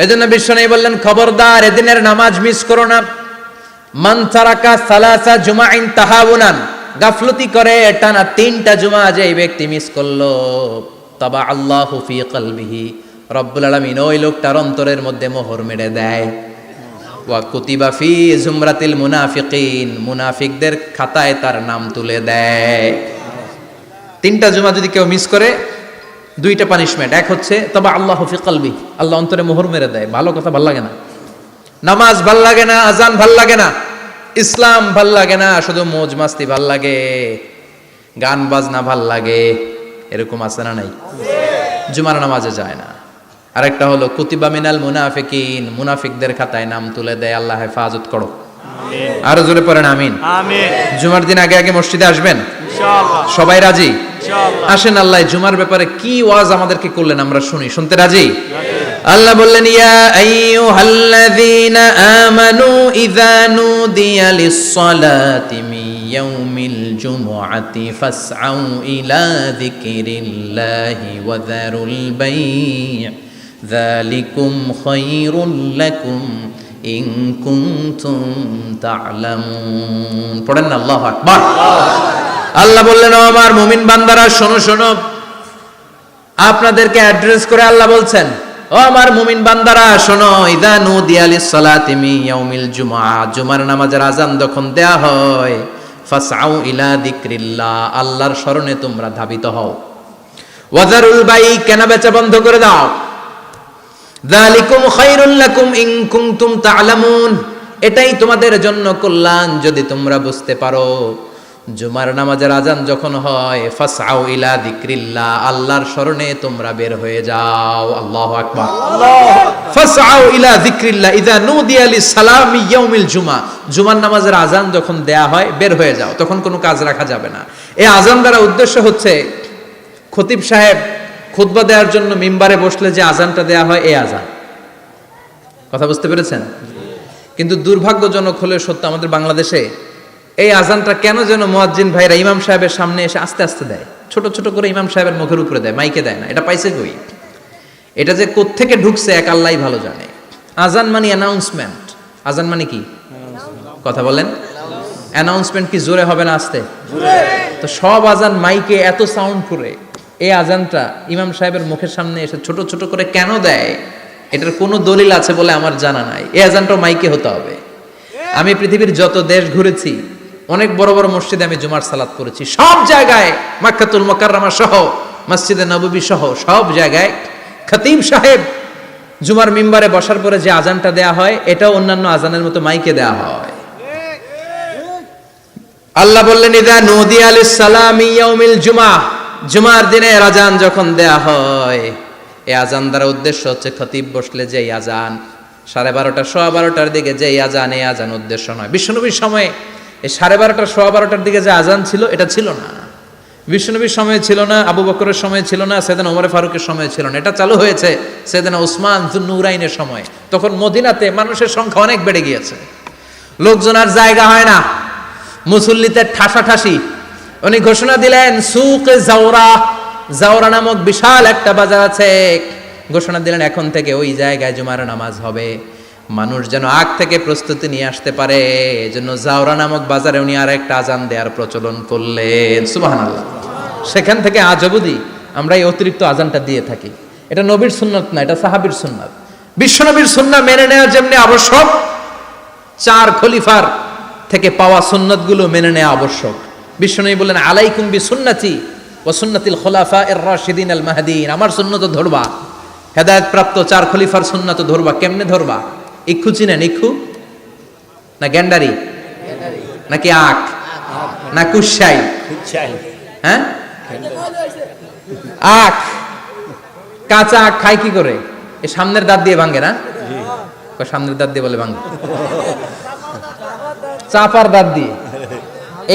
এজন্য বিশ্বনবী বললেন, খবরদার এদিনের নামাজ মিস করো না। মান তারাকা সালাসা জুমাইন তাহাউনান, গাফলতি করে টানা 3টা জুমা যে ব্যক্তি মিস করলো, তাবা আল্লাহু ফি কলবিহি, রব্বুল আলামিন ওই লোকটার অন্তরের মধ্যে মোহর মেরে দেয়। ওয়া কুতিবা ফি জুমরাতিল মুনাফিকিন, মুনাফিকদের খাতায় তার নাম তুলে দেয়। 3টা জুমা যদি কেউ মিস করে, 2টা পানিশমেন্ট। এক হচ্ছে তবা আল্লাহু ফি কলবি, আল্লাহ অন্তরে মোহর মেরে দেয়। ভালো কথা ভাল লাগে না, নামাজ ভাল লাগে না, আজান ভাল লাগে না, ইসলাম ভাল লাগে না, শুধু মৌজ মাস্তি ভাল লাগে, গান বাজনা ভাল লাগে, এরকম আছে না নাই? জুমার নামাজে যায় না। আরেকটা হলো কুতিবা মিনাল মুনাফিকিন, মুনাফিকদের খাতায় নাম তুলে দেয়। আল্লাহ হেফাজত করো, আরো জোরে পড়েন আমিন। জুমার দিন আগে আগে মসজিদে আসবেন ইনশাআল্লাহ। সবাই রাজি? ইনশাআল্লাহ। আসেন, আল্লাহ জুমার ব্যাপারে কি ওয়াজ আমাদেরকে করলেন আমরা শুনি। শুনতে রাজি? আল্লাহ বললেন, ইয়া আইয়ুহাল্লাযীনা আমানু ইযা নুদিয়া লিস-সালাতি মিন ইয়াউমিল জুমআতি ফাসআউ ইলা যিকরিল্লাহি ওয়া যারুল বাই', যালিকুম খায়রুল লাকুম ইন কুনতুম তা'লামুন। পড়েন না আল্লাহু আকবার। আল্লাহ বললেন, ও আমার মুমিন বান্দারা শোনো শোনো। আপনাদেরকে অ্যাড্রেস করে আল্লাহ বলছেন, ও আমার মুমিন বান্দারা শোনো, ইযা নুদিয়া লিস-সালাতি মিন ইয়াউমিল জুমআ, জুমার নামাজের আযান যখন দেয়া হয়, ফাসআউ ইলা যিকরিল্লাহ, আল্লাহর স্মরণে তোমরা ধাবিত হও। ওয়া যারুল বাই', কেনা বেচা বন্ধ করে দাও। যালিকুম খায়রুল লাকুম ইন কুনতুম তা'লামুন, এটাই তোমাদের জন্য কল্যাণ যদি তোমরা বুঝতে পারো। জুমার নামাজের আযান যখন হয়, ফাসআউ ইলা যিকরিল্লাহ, আল্লাহর স্মরণে তোমরা বের হয়ে যাও। আল্লাহু আকবার। ফাসআউ ইলা যিকরিল্লাহ ইযা নুদিয়া লিস-সালামি ইয়াউমিল জুমআ, জুমার নামাজের আযান যখন দেয়া হয় বের হয়ে যাও, তখন কোনো কাজ রাখা যাবে না। এই আযান দ্বারা উদ্দেশ্য হচ্ছে খতিব সাহেব খুতবা দেওয়ার জন্য মিম্বারে বসলে যে আযানটা দেয়া হয়, এই আযান। কথা বুঝতে পেরেছেন? কিন্তু দুর্ভাগ্যজনক হলে সত্য, আমাদের বাংলাদেশে এই আযানটা কেন যেন মুয়াজ্জিন ভাইরা ইমাম সাহেবের সামনে এসে আস্তে আস্তে দেয়, ছোট ছোট করে ইমাম সাহেবের মুখের উপরে দেয়, মাইকে দেয় না। এটা পাইছে কই? এটা যে কোত্থেকে ঢুকছে এক আল্লাহই ভালো জানে। আযান মানে অ্যানাউন্সমেন্ট। আযান মানে কি? কথা বলেন। অ্যানাউন্সমেন্ট কি জোরে হবে না আস্তে? তো সব আযান মাইকে এত সাউন্ড করে, এই আযানটা ইমাম সাহেবের মুখের সামনে এসে ছোট ছোট করে কেন দেয়? এটার কোনো দলিল আছে বলে আমার জানা নাই। এই আযানটাও মাইকে হতে হবে। আমি পৃথিবীর যত দেশ ঘুরেছি, অনেক বড় বড় মসজিদে আমি জুমার সালাত করেছি, সব জায়গায় মক্কাতুল মুকাররমা সহ মসজিদে নববী সহ সব জায়গায় খতিব সাহেব জুমার মিম্বারে বসার পরে যে আযানটা দেয়া হয়, এটাও অন্যান্য আযানের মতো মাইকে দেয়া হয়। আল্লাহ বললেন, ইযা নুদিয়া লিস-সালামি ইয়াউমিল জুমআ, জুমার দিনের আযান যখন দেয়া হয়, এই আযান দ্বারা উদ্দেশ্য হচ্ছে খতিব বসলে যে আযান 12:30 12:15 দিকে যে আযান, এই আযান উদ্দেশ্য নয়। বিশ্বনবীর সময়ে এই 12:30 12:15 দিকে যে আযান ছিল, এটা ছিল না। বিশ্বনবীর সময়ে ছিল না, আবু বকরের সময়ে ছিল না, সাইয়েদনা ওমর ফারুকের সময়ে ছিল না। এটা চালু হয়েছে সাইয়েদনা উসমান যুন্নুরাইনের সময়। তখন মদিনাতে মানুষের সংখ্যা অনেক বেড়ে গিয়েছে, লোকজন আর জায়গা হয় না, মুসল্লিতে ঠাসাঠাসি। উনি ঘোষণা দিলেন, সুক জাওরা, জাওরা নামক বিশাল একটা বাজার আছে, ঘোষণা দিলেন এখন থেকে ওই জায়গায় জুমার নামাজ হবে। মানুষ যেন আগ থেকে প্রস্তুতি নিয়ে আসতে পারে, এজন্য জাওরা নামক বাজারে উনি আর একটা আযান দেওয়ার প্রচলন করলেন। সুবহানাল্লাহ। সেখান থেকে আজ অবধি আমরা এই অতিরিক্ত আযানটা দিয়ে থাকি। এটা নবীর সুন্নাত না, এটা সাহাবীর সুন্নাত। বিশ্বনবীর সুন্নাহ মেনে নেওয়া যেমনি আবশ্যক, 4 খলিফার থেকে পাওয়া সুন্নাতগুলো মেনে নেওয়া আবশ্যক। বিশ্বনবী বললেন, আলাইকুম বিসুন্নতি ওয়া সুন্নাতিল খুলাফায়ে রাশিদিন আল মাহদিন, আমার সুন্নাত ধরবা, হেদায়েত প্রাপ্ত 4 খলিফার সুন্নাত ধরবা। কেমনে ধরবা? ইক্ষু চিনেন? ইক্ষু না গ্যান্ডারি নাকি আখ না কুশাই? হ্যাঁ, আখ। কাঁচা আখ খায় কি করে? এই সামনের দাঁত দিয়ে ভাঙে না? সামনের দাঁত দিয়ে বলে ভাঙে, চাপার দাঁত দিয়ে,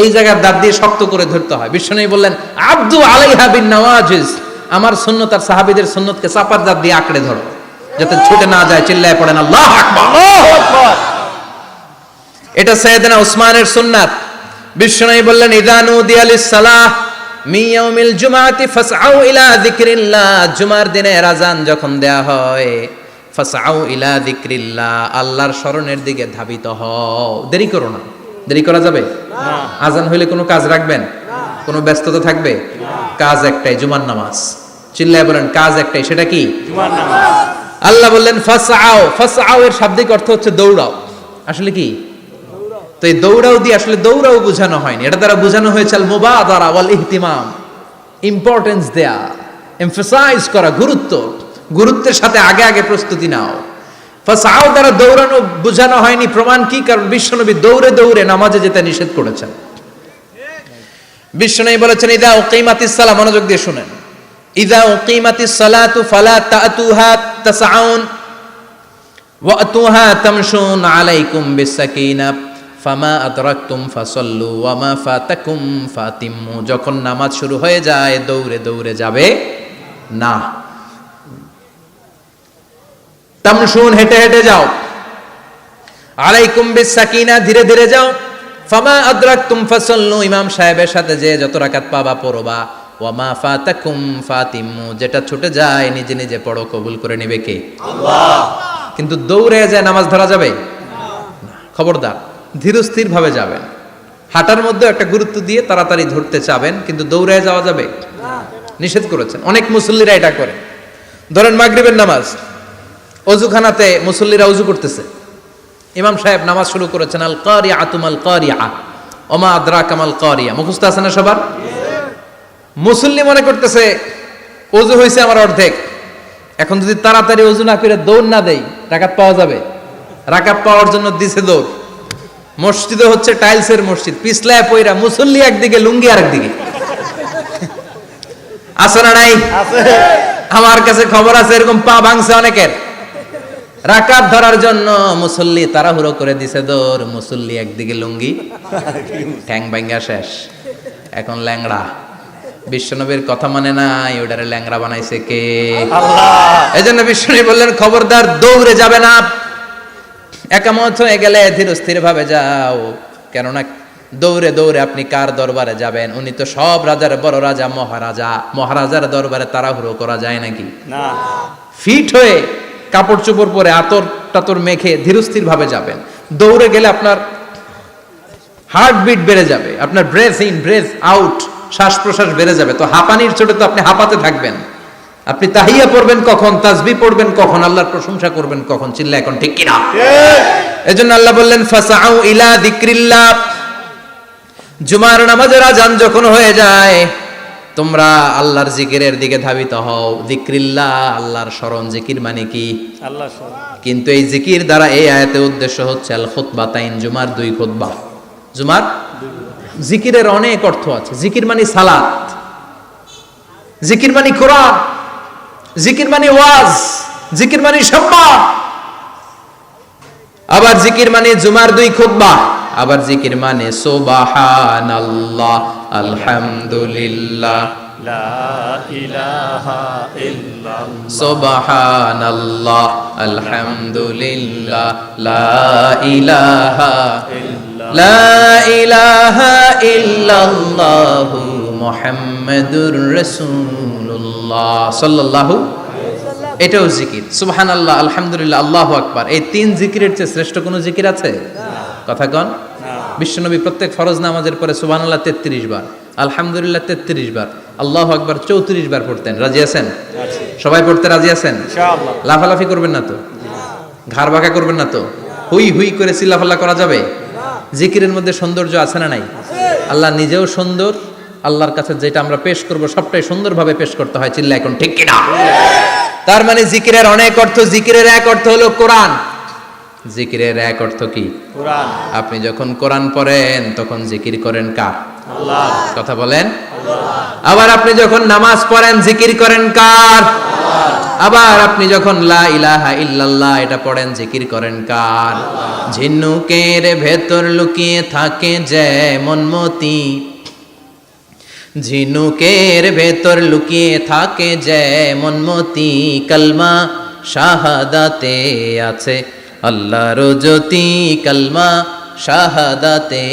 এই জায়গার দাঁত দিয়ে শক্ত করে ধরতে হয়। বিশ্বনবী বললেন, আব্দু আলাইহা বিন নওয়াজিজ, আমার সুন্নাত আর সাহাবীদের সুন্নাতকে চাপার দাঁত দিয়ে আঁকড়ে ধরো, যাতে ছুটে না যায়। চিল্লায় পড়েন আল্লাহু আকবার। এটা সাইয়েদনা উসমানের সুন্নাত। বিশ্বনবী বললেন, ইযা নুদিয়া লিস-সালাহ মিন ইয়াউমিল জুমআতি ফাসআউ ইলা যিকরিল্লাহ, জুমার দিনের আযান যখন দেয়া হয়, ফাসআউ ইলা যিকরিল্লাহ, আল্লাহর স্মরণের দিকে ধাবিত হও। দেরি করো না। দেরি করা যাবে না। আজান হইলে কোনো কাজ রাখবেন? কোনো ব্যস্ততা থাকবে? কাজ একটাই, জুমার নামাজ। চিল্লায় বলেন কাজ একটাই, সেটা কি? জুমার নামাজ। আল্লাহ বললেন ফাসআউ। ফাসআউ এর শাব্দিক অর্থ হচ্ছে দৌড়াও। আসলে কি? তো এই দৌড়াও দিয়ে আসলে দৌড়াও বোঝানো হয়নি, এটা দ্বারা বোঝানো হয়েছে আল মুবাদারা ওয়াল ইহতিমাম, ইম্পর্টেন্স দেয়া, এমফাসাইজ করা, গুরুত্বের সাথে আগে আগে প্রস্তুতি নাও। ফাসআউ দ্বারা দৌড়ানো বোঝানো হয়নি। প্রমাণ কি? কারণ বিশ্বনবী দৌড়ে দৌড়ে নামাজে যেতে নিষেধ করেছেন। বিশ্বনবী বলেছেন ইদা উকিমাতিস সালাহ, মনোযোগ দিয়ে শুনেন, ইদা উকিমাতিস সালাতু ফালা তাতুহা তাসআউন ওয়া আতুহা তামশুন আলাইকুম বিসাকিনাহ ফামা আদরাকতুম ফাসাল্লু ওয়া মা ফাতাকুম ফাতিম্মু। যখন নামাজ শুরু হয়ে যায় দৌড়ে দৌড়ে যাবে না। তামশুন, হেঁটে হেঁটে যাও। আলাইকুম বিসাকিনা, ধীরে ধীরে যাও। ফামা আদরাকতুম ফাসাল্লু, ইমাম সাহেবের সাথে যে যত রাকাত পাবা পড়বা। ওয়া মা ফাতাকুম ফাতিম্মু, যেটা ছুটে যায় নিজে নিজে পড়ো, কবুল করে নেবে কে? আল্লাহ। কিন্তু দৌড়ে যায় নামাজ ধরা যাবে না। খবরদার, ধীরস্থির ভাবে যাবেন। হাঁটার মধ্যে একটা গুরুত্ব দিয়ে তাড়াতাড়ি ধরতে চাবেন, কিন্তু দৌড়ে যাওয়া যাবে না, নিষেধ করেছেন। অনেক মুসল্লিরা এটা করে। ধরেন মাগরিবের নামাজ, অজুখানাতে মুসল্লিরা ওযু করতেছে, ইমাম সাহেব নামাজ শুরু করেছেন আল কারিআতু মাল কারিআ ওমা আদরাকা মাল কারিআ। মুখস্থ আছে না সবার? মুসল্লি মনে করতেছে ওযু হয়েছে আমার অর্ধেক, এখন যদি তাড়াতাড়ি ওযু না করে দৌড় না দেই রাকাত পাওয়া যাবে? রাকাত পাওয়ার জন্য দিছে দৌড়। মসজিদে হচ্ছে টাইলসের মসজিদ, পিছলায় পয়রা মুসল্লি একদিকে, লুঙ্গি আরেকদিকে। আছে না নাই? আমার কাছে খবর আছে এরকম পা ভাঙছে অনেকের। রাকাত ধরার জন্য মুসল্লি তাড়াহুড়ো করে দিছে দৌড়, মুসল্লি একদিকে লুঙ্গি, ঠ্যাং ভাঙা শেষ, এখন ল্যাংড়া। বিশ্বনবীর কথা মানে নাই, ওটারে ল্যাংড়া বানাইছে কে? আল্লাহ। এজন্য বিশ্বনবী বললেন খবরদার দৌড়ে যাবে না। একামত হয়ে গেলে ধীরস্থির ভাবে যাও, কেননা দৌড়ে দৌড়ে আপনি কার দরবারে যাবেন? উনি তো সব রাজার বড় রাজা, মহারাজা। মহারাজার দরবারে তাড়াহুড়ো করা যায় নাকি? না। ফিট হয়ে কাপড় চোপড় পরে আতর টাতর মেখে ধীরস্থির ভাবে যাবেন। দৌড়ে গেলে আপনার হার্টবিট বেড়ে যাবে, আপনার ব্রেথ ইন ব্রেথ আউট, শ্বাস প্রশ্বাস বেড়ে যাবে। তো হাঁপানির চোটে তো আপনি হাঁপাতে থাকবেন। আপনি তাহিয়া পড়বেন কখন, তাসবিহ পড়বেন কখন, আল্লাহর প্রশংসা করবেন কখন? চিল্লা এখন ঠিক কিনা? এজন্য আল্লাহ বললেন ফাসআউ ইলা যিকরিল্লাহ। জুমার নামাজের আজান যখন হয়ে যায় তোমরা আল্লাহর জিকিরের দিকে ধাবিত হও। যিকরিল্লাহ, আল্লাহর স্মরণ। জিকির মানে কি? আল্লাহর স্মরণ। কিন্তু এই জিকির দ্বারা এই আয়াতের উদ্দেশ্য হচ্ছে আল খুতবাতাইন, জুমার দুই খুতবা। জুমার জিকিরের অনেক অর্থ আছে। জিকির মানে সালাত, জিকির মানে কোরআন, জিকির মানে ওয়াজ, জিকির মানে সম্মান। আবার জিকির মানে জুমার দুই খুতবা। আবার জিকির মানে সুবহানাল্লাহ, আলহামদুলিল্লাহ, লা ইলাহা ইল্লাল্লাহ, সুবহানাল্লাহ, আলহামদুলিল্লাহ, লা ইলাহা ইল্লাল্লাহ, লা ইলাহা ইল্লাল্লাহু মুহাম্মাদুর রাসূলুল্লাহ সাল্লাল্লাহু। এটাও জিকির। সুবহানাল্লাহ, আলহামদুলিল্লাহ, আল্লাহু আকবার। এই তিন জিকিরের চেয়ে শ্রেষ্ঠ কোনো জিকির আছে? কথা কন। বিশ্বনবী প্রত্যেক ফরজ নামাজের পরে সুবহানাল্লাহ 33 বার, আলহামদুলিল্লাহ 33 বার, আল্লাহু আকবার 34 বার পড়তেন। রাজি আছেন? সবাই পড়তে রাজি আছেন? ইনশাআল্লাহ। লাফালাফি করবেন না তো? ঘাড় বাঁকা করবেন না তো? হুই হুই করে চিল্লাফাল্লা করা যাবে? জিকিরের মধ্যে সৌন্দর্য আছে না নাই? আল্লাহ নিজেও সুন্দর। আল্লাহর কাছে যেটা আমরা পেশ করব সবটাই সুন্দরভাবে পেশ করতে হয়। চিল্লা এখন ঠিক কিনা? তার মানে জিকিরের অনেক অর্থ। জিকিরের এক অর্থ হলো কোরআন। জিকিরের এক অর্থ কি? কোরআন। আপনি যখন কোরআন পড়েন তখন জিকির করেন কার? আল্লাহ। কথা বলেন। আল্লাহ। আবার আপনি যখন নামাজ পড়েন জিকির করেন কার? আল্লাহ। আবার আপনি যখন লা ইলাহা ইল্লাল্লাহ এটা পড়েন জিকির করেন কার? আল্লাহ। ঝিনুকের ভেতর লুকিয়ে থাকে যেমন মতি, ঝিনুকের ভেতর লুকিয়ে থাকে যেমন মতি, কালমা শাহাদাতে আছে আল্লাহর জ্যোতি, কালমা শাহাদাতে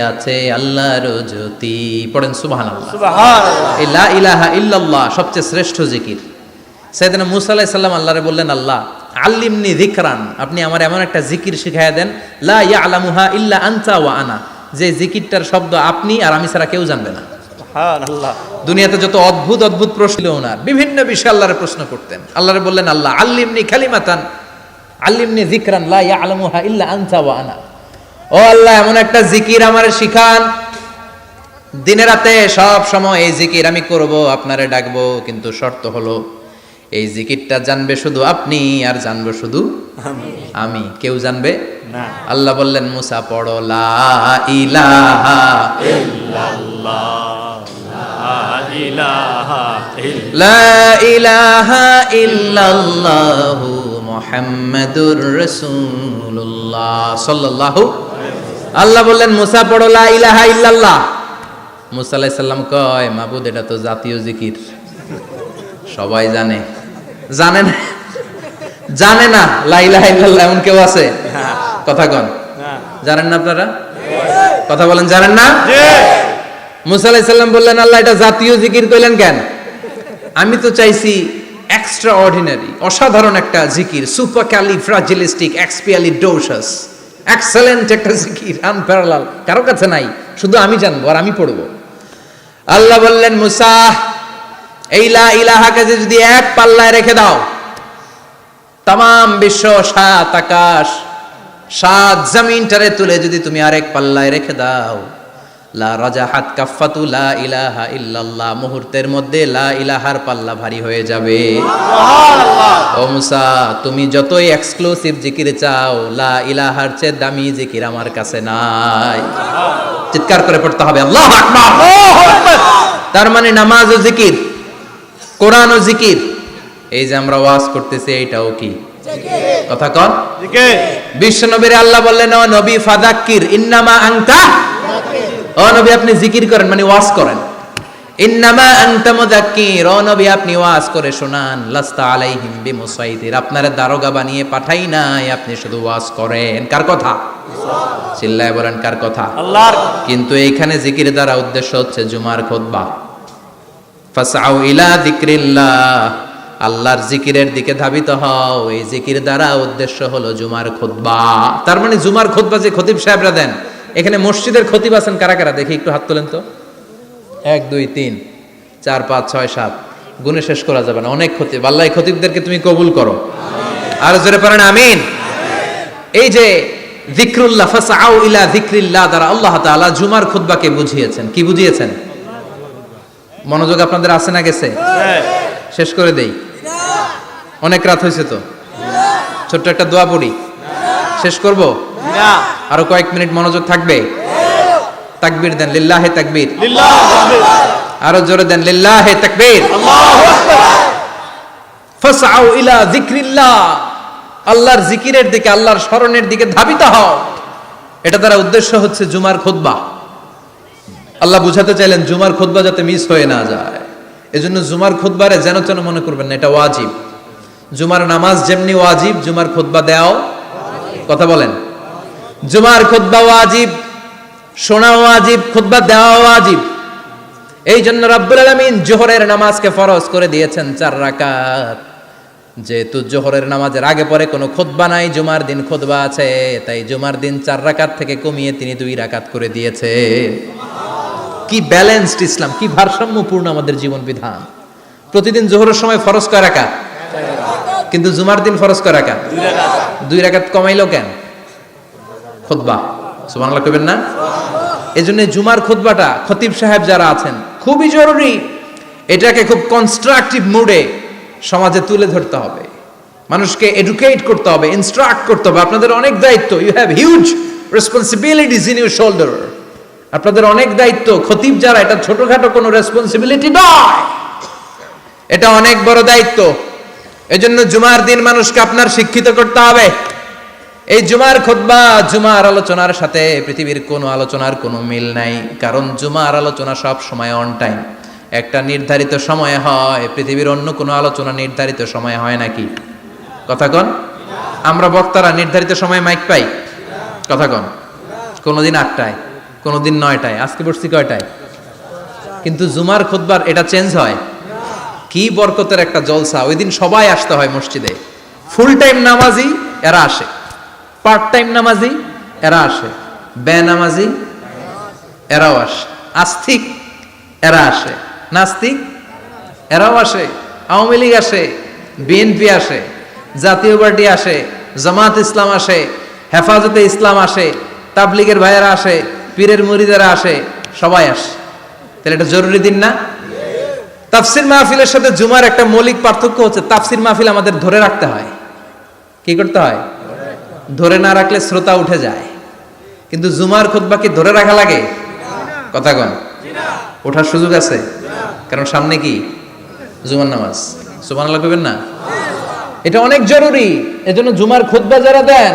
আছে আল্লাহর জ্যোতি। পড়েন সুবহানাল্লাহ। সুবহানাল্লাহ। লা ইলাহা ইল্লাল্লাহ সবচেয়ে শ্রেষ্ঠ জিকির। সাইয়েদনা মূসা আলাইহিস সালাম আল্লাহরে বললেন, আল্লাহ আল্লিমনি যিকরান, আপনি আমার এমন একটা জিকির শিখাইয়া দেন, লা ইয়ালামুহা ইল্লা আনতা ওয়া আনা, যে জিকিরটার শব্দ আপনি আর আমি ছাড়া কেউ জানবে না। সুবহানাল্লাহ। দুনিয়াতে যত অদ্ভুত অদ্ভুত প্রশ্ন ছিল ওনার, বিভিন্ন বিষয়ে আল্লাহরে প্রশ্ন করতেন। আল্লাহরে বললেন, আল্লাহ আল্লিমনি কালিমাতান আল্লিমনি যিকরান লা ইয়ালামুহা ইল্লা আনতা ওয়া আনা, ও আল্লাহ এমন একটা জিকির আমারে শিখান, দিনে রাতে সব সময় এই জিকির আমি করব, আপনারে ডাকবো, কিন্তু শর্ত হলো এই জিকিরটা জানবে শুধু আপনি আর জানবো শুধু আমি, কেউ জানবে না। আল্লাহ বললেন, মুসা পড়ো লা ইলাহা ইল্লাল্লাহ, লা ইলাহা ইল্লাল্লাহ, লা ইলাহা ইল্লাল্লাহু মুহাম্মাদুর রাসূলুল্লাহ সাল্লাল্লাহু। আল্লাহ বললেন, মুসা পড়ো লা ইলাহা ইল্লাল্লাহ। মুসা আলাইহিস সালাম কয়, মাবুদ এটা তো জাতীয় জিকির, সবাই জানে। জানে না, জানে না লা ইলাহা ইল্লাল্লাহ এমন কেউ আছে? কথা কন, জানেন না আপনারা? কথা বলেন, জানেন না? মুসা আলাইহিস সালাম বললেন, আল্লাহ এটা জাতীয় জিকির কইলেন কেন? আমি তো চাইছি এক্সট্রা অর্ডিনারি, অসাধারণ একটা জিকির, সুপার ক্যালিফ্রাজিলিস্টিক এক্সপিয়ালিডোসাস, এক্সেলেন্ট একটা জিকির, আনপ্যারালাল, কারো কাছে নাই, শুধু আমি জানবো আর আমি পড়বো। আল্লাহ বললেন, মুসা এই লা ইলাহাকে যদি এক পাল্লায় রেখে দাও, তামাম বিশ্ব, সাত আকাশ, সাত জমিনটারে তুলে যদি তুমি আরেক পাল্লায় রেখে দাও, লা রাজাহাত কাফাতু লা ইলাহা ইল্লাল্লাহ, মুহূর্তের মধ্যে লা ইলাহার পাল্লা ভারী হয়ে যাবে। ও মুসা, তুমি যতই এক্সক্লুসিভ জিকির চাও, লা ইলাহার চেয়ে দামি জিকির আমার কাছে নাই। চিৎকার করে পড়তে হবে আল্লাহু আকবার। তার মানে নামাজ ও জিকির, কোরআন ও জিকির, এই যে আমরা ওয়াজ করতেছি এইটাও কি কথা কন? বিশ্ব নবীর আল্লাহ বললেন, ও নবী ফাযাক্কির ইন্নামা আনতা, ও নবী আপনি জিকির করেন মানে ওয়াজ করেন। ইন্নামা আনতা মুযাক্কির, ও নবী আপনি ওয়াজ করে শোনান। লাস্তা আলাইহিম বিমুসাইতির, আপনারে দারোগা বানিয়ে পাঠাই নাই, আপনি শুধু ওয়াজ করেন। কার কথা? চিল্লায় বলেন কার কথা? আল্লাহর। কিন্তু এইখানে জিকির দ্বারা উদ্দেশ্য হচ্ছে জুমার খুতবা। ফাসআউ ইলা যিকরিল্লাহ, আল্লাহর জিকিরের দিকে ধাবিত হও, এই জিকির দ্বারা উদ্দেশ্য হলো জুমার খুতবা। তার মানে জুমার খুতবা যে খতিব সাহেবরা দেন, এখানে মসজিদের খতিব আছেন কারা কারা দেখি একটু হাত তোলেন তো। 1 2 3 4 5 6 7, গুণে শেষ করা যাবে না, অনেক খতিব। আল্লাহ এই খতিবদেরকে তুমি কবুল করো, আর জোরে পড়েন আমিন। এই যে যিকরুল্লাহ, ফাসআউ ইলা যিকরিল্লাহ দ্বারা আল্লাহ তাআলা জুমার খুতবাকে বুঝিয়েছেন। কি বুঝিয়েছেন? মনোযোগ আপনাদের আছে না গেছে? শেষ করে দেই, অনেক রাত হয়েছে তো। ছোট্ট একটা দোয়া পড়ি, শেষ করব? আরো কয়েক মিনিট মনোযোগ থাকবে? তাকবীর দেন, লিল্লাহে তাকবীর। আরো জোরে দেন, লিল্লাহে তাকবীর। ফাসআউ ইলা যিকরিল্লাহ, আল্লাহর জিকিরের দিকে, আল্লাহর স্মরণের দিকে ধাবিত হও। এটা দ্বারা উদ্দেশ্য হচ্ছে জুমার খুতবা। আল্লাহ বুঝাতে চাইলেন জুমার খুতবা যাতে মিস হয়ে না যায়, এজন্য জুমার খুতবারে যেন তেন মনে করবেন না, এটা ওয়াজিব। জুমার নামাজ যেমনি ওয়াজিব, জুমার খুতবা দেওয়াও, কথা বলেন, জুমার খুতবা ওয়াজিব, শোনা ওয়াজিব, খুতবা দেওয়া ওয়াজিব। এই জন্য রব্বুল আলামিন জোহরের নামাজকে ফরজ করে দিয়েছেন 4 রাকাত। যেহেতু জোহরের নামাজের আগে পরে কোনো খুতবা নাই, জুমার দিন খুতবা আছে, তাই জুমার দিন 4 রাকাত থেকে কমিয়ে তিনি 2 রাকাত করে দিয়েছে। কি ব্যালেন্সড ইসলাম, কি ভারসাম্যপূর্ণ আমাদের জীবন বিধান। প্রতিদিন জোহরের সময় ফরজ কয় রাকাত, কিন্তু জুমার দিন ফরজ কয় রাকাত? 2 রাকাত কমাইলো কেন? খুতবা, সুবহানাল্লাহ কইবেন না? এজন্য জুমার খুতবাটা খতিব সাহেব যারা আছেন খুবই জরুরি। এটাকে খুব কনস্ট্রাকটিভ মুডে সমাজে তুলে ধরতে হবে, মানুষকে এডুকেট করতে হবে, ইনস্ট্রাক্ট করতে হবে। আপনাদের অনেক দায়িত্ব, you have huge responsibilities in your shoulder. আপনাদের অনেক দায়িত্ব। খতিব যারা, এটা ছোটখাটো কোনো রেসপন্সিবিলিটি নয়, এটা অনেক বড় দায়িত্ব। এজন্য জুমার দিন মানুষকে আপনার শিক্ষিত করতে হবে। এই জুমার খুতবা, জুমার আলোচনার সাথে পৃথিবীর কোনো আলোচনার কোনো মিল নাই, কারণ জুমার আলোচনা সব সময় অন টাইম, একটা নির্ধারিত সময় হয়। পৃথিবীর অন্য কোনো আলোচনা নির্ধারিত সময় হয় নাকি? কথা কন। আমরা বক্তারা নির্ধারিত সময়ে মাইক পাই? কথা কন। কোনোদিন 8টায়, কোনোদিন 9টায়, আজকে বসছি কয়টায়? কিন্তু জুমার খুতবার এটা চেঞ্জ হয়। কি বরকতের একটা জলসা, ওই দিন সবাই আসতে হয় মসজিদে, ফুল টাইম নামাজি এরা আসে, পার্ট টাইম নামাজি এরা আসে, বেনামাজি এরাও আসে, আস্তিক এরা আসে, নাস্তিক এরাও আসে, আওয়ামী লীগ আসে, বিএনপি আসে, জাতীয় পার্টি আসে, জামাত ইসলাম আসে, হেফাজতে ইসলাম আসে, তাবলিগের ভাইয়েরা আসে, পীরের মুরিদেরা আসে, সবাই আসে। তাহলে এটা জরুরি দিন না? তাফসির মাহফিলের সাথে জুমার একটা মৌলিক পার্থক্য হচ্ছে, তাফসির মাহফিল আমাদের ধরে রাখতে হয়। কি করতে হয়? ধরে না রাখলে শ্রোতা উঠে যায়। কিন্তু জুমার খুতবা কি ধরে রাখা লাগে? কথা কন, ওঠার সুযোগ আছে? কারণ সামনে কি জুমার নামাজ। সুবহানাল্লাহ কইবেন না? এটা অনেক জরুরি। এজন্য জুমার খুতবা যারা দেন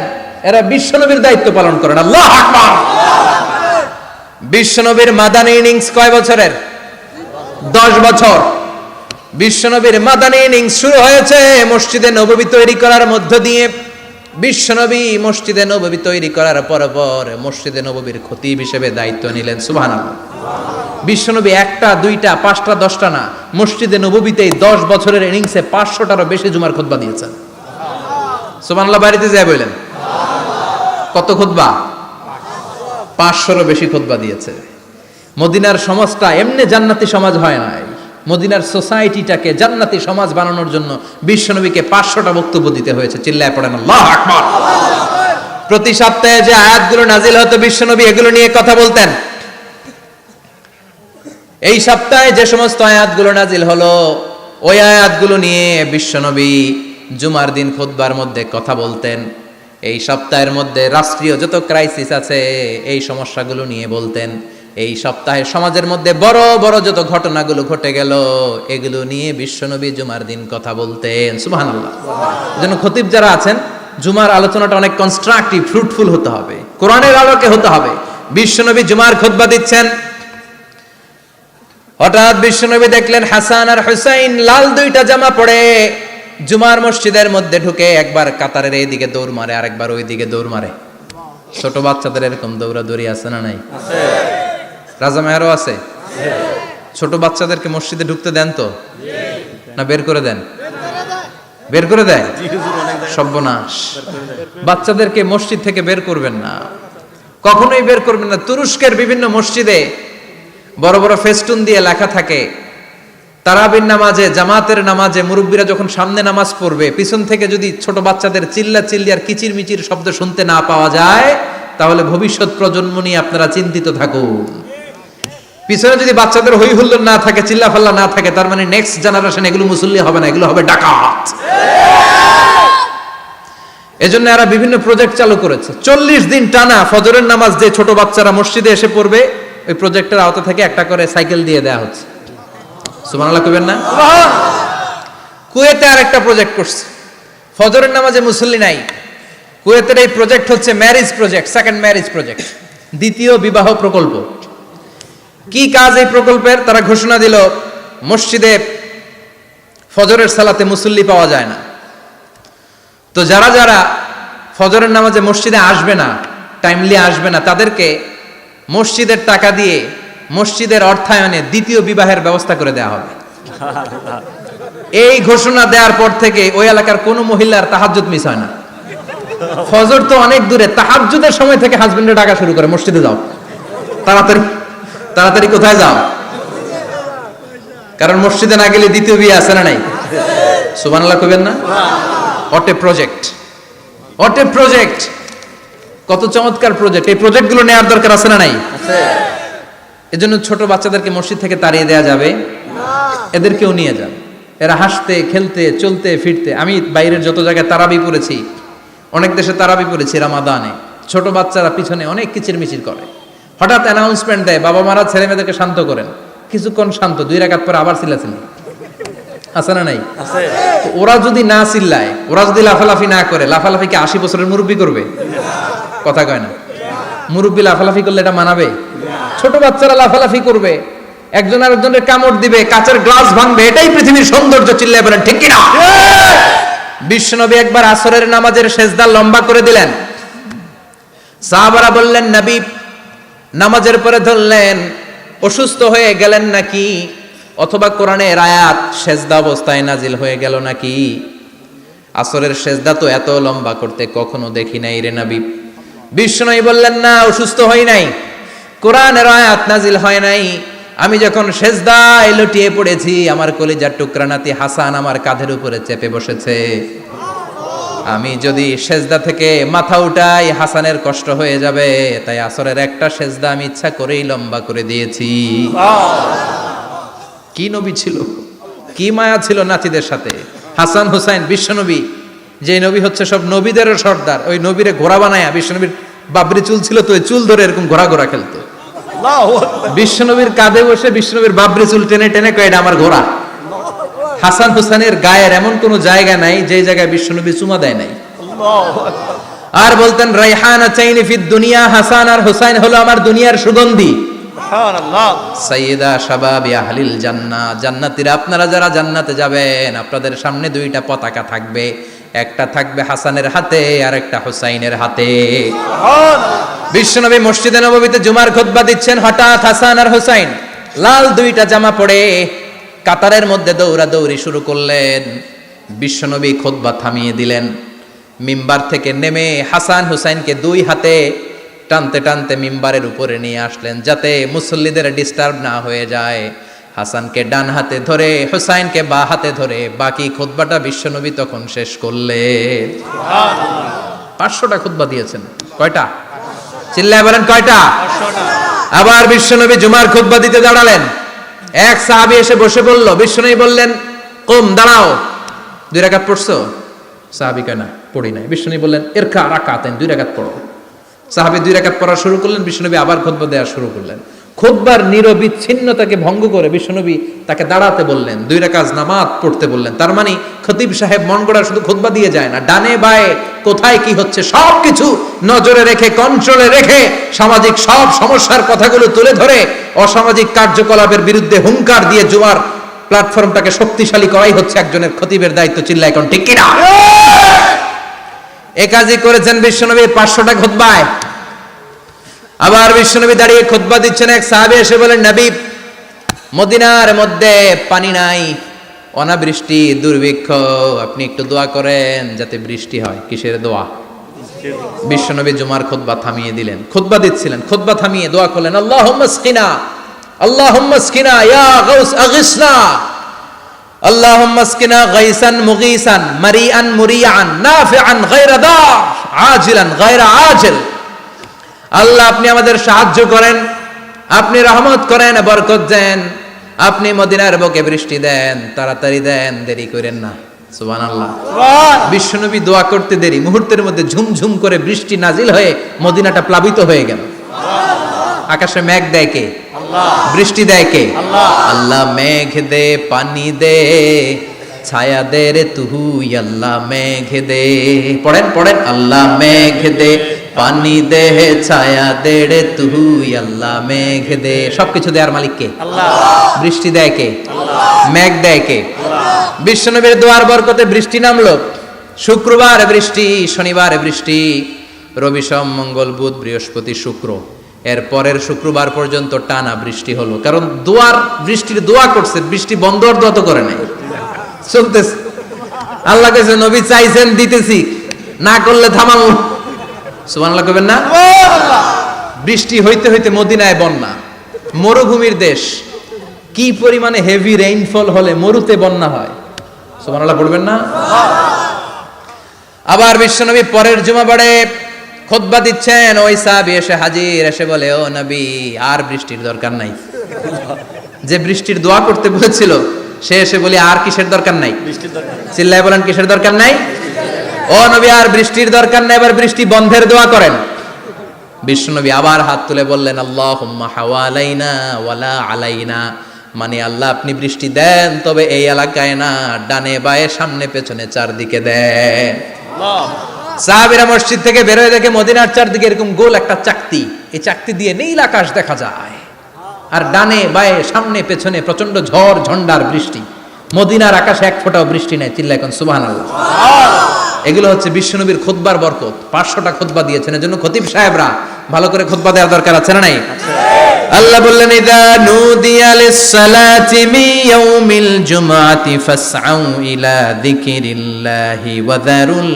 এরা বিশ্বনবীর দায়িত্ব পালন করেন। আল্লাহু আকবার। বিশ্বনবীর মাদানী ইনিংস কয় বছরের? 10 বছর। বিশ্বনবীর মাদানী ইনিংস শুরু হয়েছে মসজিদে নববী তৈরি করার মধ্য দিয়ে। বিশ্বনবী মসজিদে নববী তৈরি করার পর মসজিদে নববীর খতিব হিসেবে দায়িত্ব নিলেন। সুবহানাল্লাহ। বিশ্বনবী একটা, দুইটা, পাঁচটা, 10টা না, মসজিদে নববীতেই 10 বছরের ইনিংসে 500টারও বেশি জুমার খুতবা দিয়েছেন। সুবহানাল্লাহ। বাড়িতে যায় বললেন কত খুতবা? 500রও বেশি খুতবা দিয়েছে। মদিনার সমাজটা এমনি জান্নাতি সমাজ হয় নাই। মদিনার সোসাইটিটাকে জান্নাতি সমাজ বানানোর জন্য বিশ্বনবীকে 500টা বক্তব্য দিতে হয়েছে। চিল্লায় পড়েন আল্লাহু আকবার। প্রতি সপ্তাহে যে আয়াতগুলো নাজিল হতো বিশ্বনবী এগুলো নিয়ে কথা বলতেন। এই সপ্তাহে যে সমস্ত আয়াতগুলো নাজিল হলো ওই আয়াতগুলো নিয়ে বিশ্বনবী জুমার দিন খুতবার মধ্যে কথা বলতেন। এই সপ্তাহের মধ্যে রাষ্ট্রীয় যত ক্রাইসিস আছে এই সমস্যাগুলো নিয়ে বলতেন। এই সপ্তাহে সমাজের মধ্যে বড় বড় যত ঘটনাগুলো ঘটে গেল এগুলো নিয়ে বিশ্বনবী জুমার দিন কথা বলতেন। সুবহানাল্লাহ। এজন্য খতিব যারা আছেন জুমার আলোচনাটা অনেক কনস্ট্রাকটিভ, ফ্রুটফুল হতে হবে, কোরআনের আলোকে হতে হবে। বিশ্বনবী জুমার খুতবা দিচ্ছেন, হঠাৎ বিশ্বনবী দেখলেন হাসান আর হুসাইন লাল 2টা জামা পরে জুমার মসজিদের মধ্যে ঢুকে একবার কাতারের এইদিকে দৌড় মারে, আরেকবার ওইদিকে দৌড় মারে। ছোট বাচ্চাদের এরকম দৌড়াদৌড়ি আছে না নাই? রাজা মেয়ারও আছে। ছোট বাচ্চাদেরকে মসজিদে ঢুকতে দেন তো না বের করে দেন? বের করে দেয়। সর্বনাশ। বাচ্চাদেরকে মসজিদ থেকে বের করবেন না, কখনোই বের করবেন না। তুরস্কের বিভিন্ন মসজিদে বড় বড় ফেস্টুন দিয়ে লেখা থাকে তারাবির নামাজে, জামাতের নামাজে মুরব্বীরা যখন সামনে নামাজ পড়বে পিছন থেকে যদি ছোট বাচ্চাদের চিল্লা চিল্লি আর কিচির মিচির শব্দ শুনতে না পাওয়া যায় তাহলে ভবিষ্যৎ প্রজন্ম নিয়ে আপনারা চিন্তিত থাকুন। পিছনে যদি বাচ্চাদের হই হুল্লোড় না থাকে, চিল্লা ফাল্লা না থাকে, তার মানে নেক্সট জেনারেশন এগুলো মুসল্লি হবে না, এগুলো হবে ডাকাত। এজন্য এরা বিভিন্ন প্রজেক্ট চালু করেছে। 40 দিন টানা ফজরের নামাজ যে ছোট বাচ্চারা মসজিদে এসে পড়বে ওই প্রজেক্টের আওতা থেকে একটা করে সাইকেল দিয়ে দেওয়া হচ্ছে। সুবহানাল্লাহ কইবেন না? কুয়েতে আরেকটা প্রজেক্ট করছে, ফজরের নামাজে মুসল্লি নাই। কুয়েতের এই প্রজেক্ট হচ্ছে marriage project, second marriage project, দ্বিতীয় বিবাহ প্রকল্প। কি কাজ এই প্রকল্পের? তারা ঘোষণা দিল মসজিদে ফজরের সালাতে মুসল্লি পাওয়া যায় না, তো যারা যারা ফজরের নামাজে মসজিদে আসবে না, টাইমলি আসবে না, তাদেরকে মসজিদের টাকা দিয়ে মসজিদের অর্থায়নে দ্বিতীয় বিবাহের ব্যবস্থা করে দেওয়া হবে। এই ঘোষণা দেওয়ার পর থেকে ওই এলাকার কোনো মহিলার তাহাজ্জুদ মিস হয় না। ফজর তো অনেক দূরে, তাহাজ্জুদের সময় থেকে হাজবেন্ডের ডাকা শুরু করে মসজিদে যাও, তাড়াতাড়ি তাড়াতাড়ি কোথায় যাও, কারণ মসজিদে না গেলে দ্বিতীয় বিয়ে আছে না নাই? সুবহানাল্লাহ কইবেন না? What a project, what a project, কত চমৎকার প্রজেক্ট। এই প্রজেক্টগুলো নেওয়ার দরকার আছে না নাই? এজন্য ছোট বাচ্চাদেরকে মসজিদ থেকে তাড়িয়ে দেওয়া যাবে না, এদেরকেও নিয়ে যান। এরা হাসতে খেলতে চলতে ফিরতে, আমি বাইরের যত জায়গায় তারাবি পড়েছি, অনেক দেশে তারাবি পড়েছি রামাদানে, ছোট বাচ্চারা পিছনে অনেক কিচির মিচির করে, হঠাৎ অ্যানাউন্সমেন্ট দেয় বাবা মারা ছেলে মেয়েদেরকে শান্ত করেন, কিছুক্ষণ শান্ত, 2 রাকাত পরে আবার চিল্লাচিল্লি, আছে না নাই? ওরা যদি না চিল্লায়, ওরা যদি লাফালাফি না করে, লাফালাফি কি 80 বছরের মুরব্বি করবে? কথা কয় না। মুরব্বি লাফালাফি করলে এটা মানাবে? ছোট বাচ্চারা লাফালাফি করবে, একজন আরেকজনের কামড় দিবে, কাচের গ্লাস ভাঙবে, এটাই পৃথিবীর সৌন্দর্য। চিল্লায় বলেন ঠিক কিনা? বিশ্বনবী একবার আসরের নামাজের সেজদা লম্বা করে দিলেন, সাহাবারা বললেন নবী নামাজের পরে ধরলেন অসুস্থ হয়ে গেলেন নাকি, অথবা কোরআনের আয়াত সেজদা অবস্থায় নাজিল হয়ে গেল নাকি? আসরের সেজদা তো এত লম্বা করতে কখনো দেখি নাই রে নবী। বিষ্ণুই বললেন, না, অসুস্থ হই নাই, কোরআনের আয়াত নাজিল হয় নাই। আমি যখন সেজদায় লুটিয়ে পড়েছি, আমার কলিজার টুকরা নাতি হাসান আমার কাঁধের উপরে চেপে বসেছে। আমি যদি সেজদা থেকে মাথা উঠাই হাসানের কষ্ট হয়ে যাবে, তাই আসরের একটা সেজদা আমি ইচ্ছা করেই লম্বা করে দিয়েছি। কি নবী ছিল, কি মায়া ছিল নাতিদের সাথে। হাসান হুসাইন বিশ্বনবী, যে নবী হচ্ছে সব নবীদেরও সর্দার, ওই নবীরে ঘোড়া বানায়া, বিশ্বনবীর বাবরি চুল ছিল তো ওই চুল ধরে এরকম ঘোড়া ঘোড়া খেলতো। বিশ্বনবীর কাঁধে বসে বিশ্বনবীর বাবরি চুল টেনে টেনে কয়, এটা আমার ঘোড়া। হাসান হুসাইনের গায়ের এমন কোন জায়গা নাই যে জায়গায় বিশ্বনবী চুমা দেয় নাই। আর বলতেন, রাইহানা চাইনি ফিদ দুনিয়া, হাসান আর হুসাইন হলো আমার দুনিয়ার সুগন্ধি। সাইয়্যিদা শাবাবি আহলিল জান্নাহ, জান্নাতীরা আপনারা যারা জান্নাতে যাবেন, আপনাদের সামনে দুইটা পতাকা থাকবে, একটা থাকবে হাসানের হাতে আর একটা হুসাইনের হাতে। বিশ্বনবী মসজিদে নববীতে জুমার খুতবা দিচ্ছেন, হঠাৎ হাসান আর হুসাইন লাল দুইটা জামা পরে কাতারের মধ্যে দৌড়াদৌড়ি শুরু করলেন। বিশ্বনবী খুতবা থামিয়ে দিলেন, মিম্বার থেকে নেমে হাসান হুসাইনকে দুই হাতে টানতে টানতে মিম্বারের উপরে নিয়ে আসলেন, যাতে মুসল্লিদের ডিস্টার্ব না হয়ে যায়। হাসানকে ডান হাতে ধরে, হুসাইনকে বা হাতে ধরে বাকি খুতবাটা বিশ্বনবী তখন শেষ করলেন। 500টা খুতবা দিয়েছেন। কয়টা? চিল্লায় বলেন, কয়টা? আবার বিশ্বনবী জুমার খুতবা দিতে দাঁড়ালেন। এক সাহাবী এসে বসে বলল, বিশ্বনবী বললেন, কুম, দাঁড়াও, 2 রাকাত পড়ছো? সাহাবী কয়, না, পড়ি নাই। বিশ্বনবী বললেন, ইরকা রাকাতাইন, 2 রাকাত পড়ো। সাহাবী 2 রাকাত পড়া শুরু করলেন। বিশ্বনবী আবার খুতবা দেওয়া শুরু করলেন। খুতবার নিরবিচ্ছিন্নতাকে ভঙ্গ করে বিশ্বনবী তাকে দাঁড়াতে বললেন, 2 রাকাত নামাজ পড়তে বললেন। তার মানে খতিব সাহেব মন গড়া শুধু খুতবা দিয়ে যায় না, ডানে বায়ে কোথায় কি হচ্ছে সবকিছু নজরে রেখে, কন্ট্রোলে রেখে, সামাজিক সব সমস্যার কথাগুলো তুলে ধরে অসামাজিক কার্যকলাপের বিরুদ্ধে হুঙ্কার দিয়ে জুমার প্ল্যাটফর্মটাকে শক্তিশালী করাই হচ্ছে একজনের খতিবের দায়িত্ব। চিল্লায় এখন ঠিক কিনা? এ কাজই করেছেন বিশ্বনবী 500টা খুতবায়। আবার বিশ্বনবী দাঁড়িয়ে খুতবা দিচ্ছেন। এক সাহাবী এসে বলেন, নবী, মদিনার মধ্যে পানি নাই, অনাবৃষ্টি, দুর্ভিক্ষ, আপনি একটু দোয়া করেন যাতে বৃষ্টি হয়। কিসের দোয়া? বিশ্বনবী জুমার খুতবা থামিয়ে দিলেন। খুতবা দিচ্ছিলেন, খুতবা থামিয়ে দোয়া করলেন, আল্লাহুম্মা আসকিনা, আল্লাহুম্মা আসকিনা ইয়া গাউস আগিসনা, আল্লাহুম্মা আসকিনা গাইসান মুগীসান, মারিআন মুরিআন, নাফিআন গায়রা দার, আজিলান গায়রা আজিল। আল্লাহ, আপনি আমাদের সাহায্য করেন, আপনি রহমত করেন, বরকত দেন, আপনি মদিনার বুকে বৃষ্টি দেন, তাড়াতাড়ি দেন, দেরি করেন না। সুবহানাল্লাহ। বিশ্বনবী দোয়া করতে দেরি, মুহূর্তের মধ্যে ঝুমঝুম করে বৃষ্টি নাজিল হয়ে মদিনাটা প্লাবিত হয়ে গেল। আকাশে মেঘ দেয় কে? আল্লাহ। বৃষ্টি দেয় কে? আল্লাহ। আল্লাহ মেঘ দে, পানি দে, ছায়া দে রে তুই, আল্লাহ মেঘ দে। পড়েন পড়েন, আল্লাহ মেঘ দে, পানি দে, ছায়া দে রে তুই, আল্লাহ মেঘ দে। সবকিছু দেয়ার মালিক কে? আল্লাহ। বৃষ্টি দেয় কে? আল্লাহ। মেঘ দেয় কে? আল্লাহ। বিশ্বনবীর দোয়ার বরকতে বৃষ্টি নামলো। শুক্রবার বৃষ্টি, শনিবার বৃষ্টি, রবি সোম মঙ্গল বুধ বৃহস্পতি শুক্র, এর পরের শুক্রবার পর্যন্ত টানা বৃষ্টি হলো। কারণ দোয়ার, বৃষ্টির দোয়া করছে, বৃষ্টি বন্ধ আর দোয়া তো করে নাই, চলতেছে। আল্লাহ কাছে নবী চাইছেন, দিতেছি, না করলে থামাল। সুবহানাল্লাহ কইবেন না? বৃষ্টি হইতে হইতে মদিনায় বন্যা, মরুভূমির দেশ, কি পরিমাণে হেভি রেইনফল হলে মরুতে বন্যা হয়। সুবহানাল্লাহ পড়বেন না? আবার বিশ্বনবী পরের জুমাবারে খুতবা দিচ্ছেন, ওই সাহাবী এসে হাজির, এসে বলে, ও নবী, আর বৃষ্টির দরকার নাই। যে বৃষ্টির দোয়া করতে বলেছিল সে এসে বলি, আর কিসের দরকার নাই? চিল্লায় বলেন, কিসের দরকার নাই? ও নবী, আর বৃষ্টির দরকার নাই, এবার বৃষ্টি বন্ধের দোয়া করেন। বিশ্বনবী আবার হাত তুলে বললেন, আল্লাহুম্মা হাওয়ালাইনা ওয়ালা আলাইনা, মানে আল্লাহ, আপনি বৃষ্টি দেন, তবে এই এলাকায় না, ডানে বায়ে সামনে পেছনে চারদিকে দেন। সাহাবীরা মসজিদ থেকে বের হয়ে দেখে মদিনার চারদিকে এরকম গোল একটা চাকতি, এই চাকতি দিয়ে নীল আকাশ দেখা যায়, আর ডানে বায়ে সামনে পেছনে প্রচন্ড ঝড় ঝন্ডার বৃষ্টি। মদিনার আকাশে এক ফোঁটাও বৃষ্টি নাই। চিল্লায় এখন সুবহানাল্লাহ। এগুলো হচ্ছে বিশ্বনবীর খুতবার বরকত। 500টা খুতবা দিয়েছেন, এজন্য খতিব সাহেবরা ভালো করে খুতবা দেওয়ার দরকার আছে না নাই? আল্লাহ বললেন ইদা নুদিয়া লিস-সালাতি মিন ইয়াউমিল জুমআতি ফাসআউ ইলা যিকিরিল্লাহি ওয়া যারুল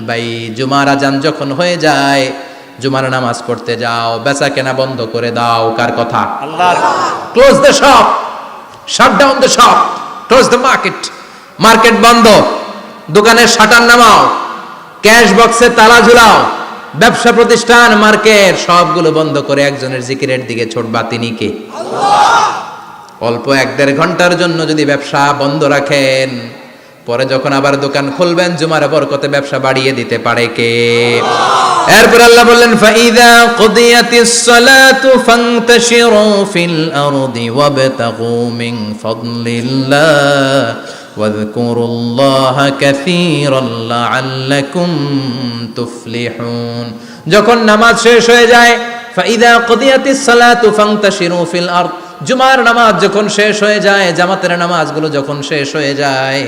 বাই। জুমার আযান যখন হয়ে যায়, জুমার নামাজ পড়তে যাও, বেচা কেনা বন্ধ করে দাও। কার কথা? আল্লাহর। Close the shop, shut down the shop, close the market. Market বন্ধ, দোকানের শাটার নামাও, ক্যাশ বক্সে তালা ঝুলাও, ব্যবসা প্রতিষ্ঠান, মার্কেট সবগুলো বন্ধ করে একজনের জিকিরের দিকে ছুটবা। তিনি কে? অল্প 1-1.5 ঘন্টার জন্য যদি ব্যবসা বন্ধ রাখেন, পরে যখন আবার দোকান খুলবেন, জুমার বরকতে ব্যবসা বাড়িয়ে দিতে পারে কে? এরপর আল্লাহ বললেন ফাইদা কুদিয়াতিস সালাতু ফান্তাশিরু ফিল আরদি ওয়াবতাগু মিন ফাদলিল্লাহ ওয়াযকুরুল্লাহা কাসীরান লাআল্লাকুম তুফলিহুন। যখন নামাজ শেষ হয়ে যায়, ফাইদা কুদিয়াতিস সালাতু ফান্তাশিরু ফিল আরদ, জুমার নামাজ যখন শেষ হয়ে যায়, জামাতের নামাজগুলো যখন শেষ হয়ে যায়,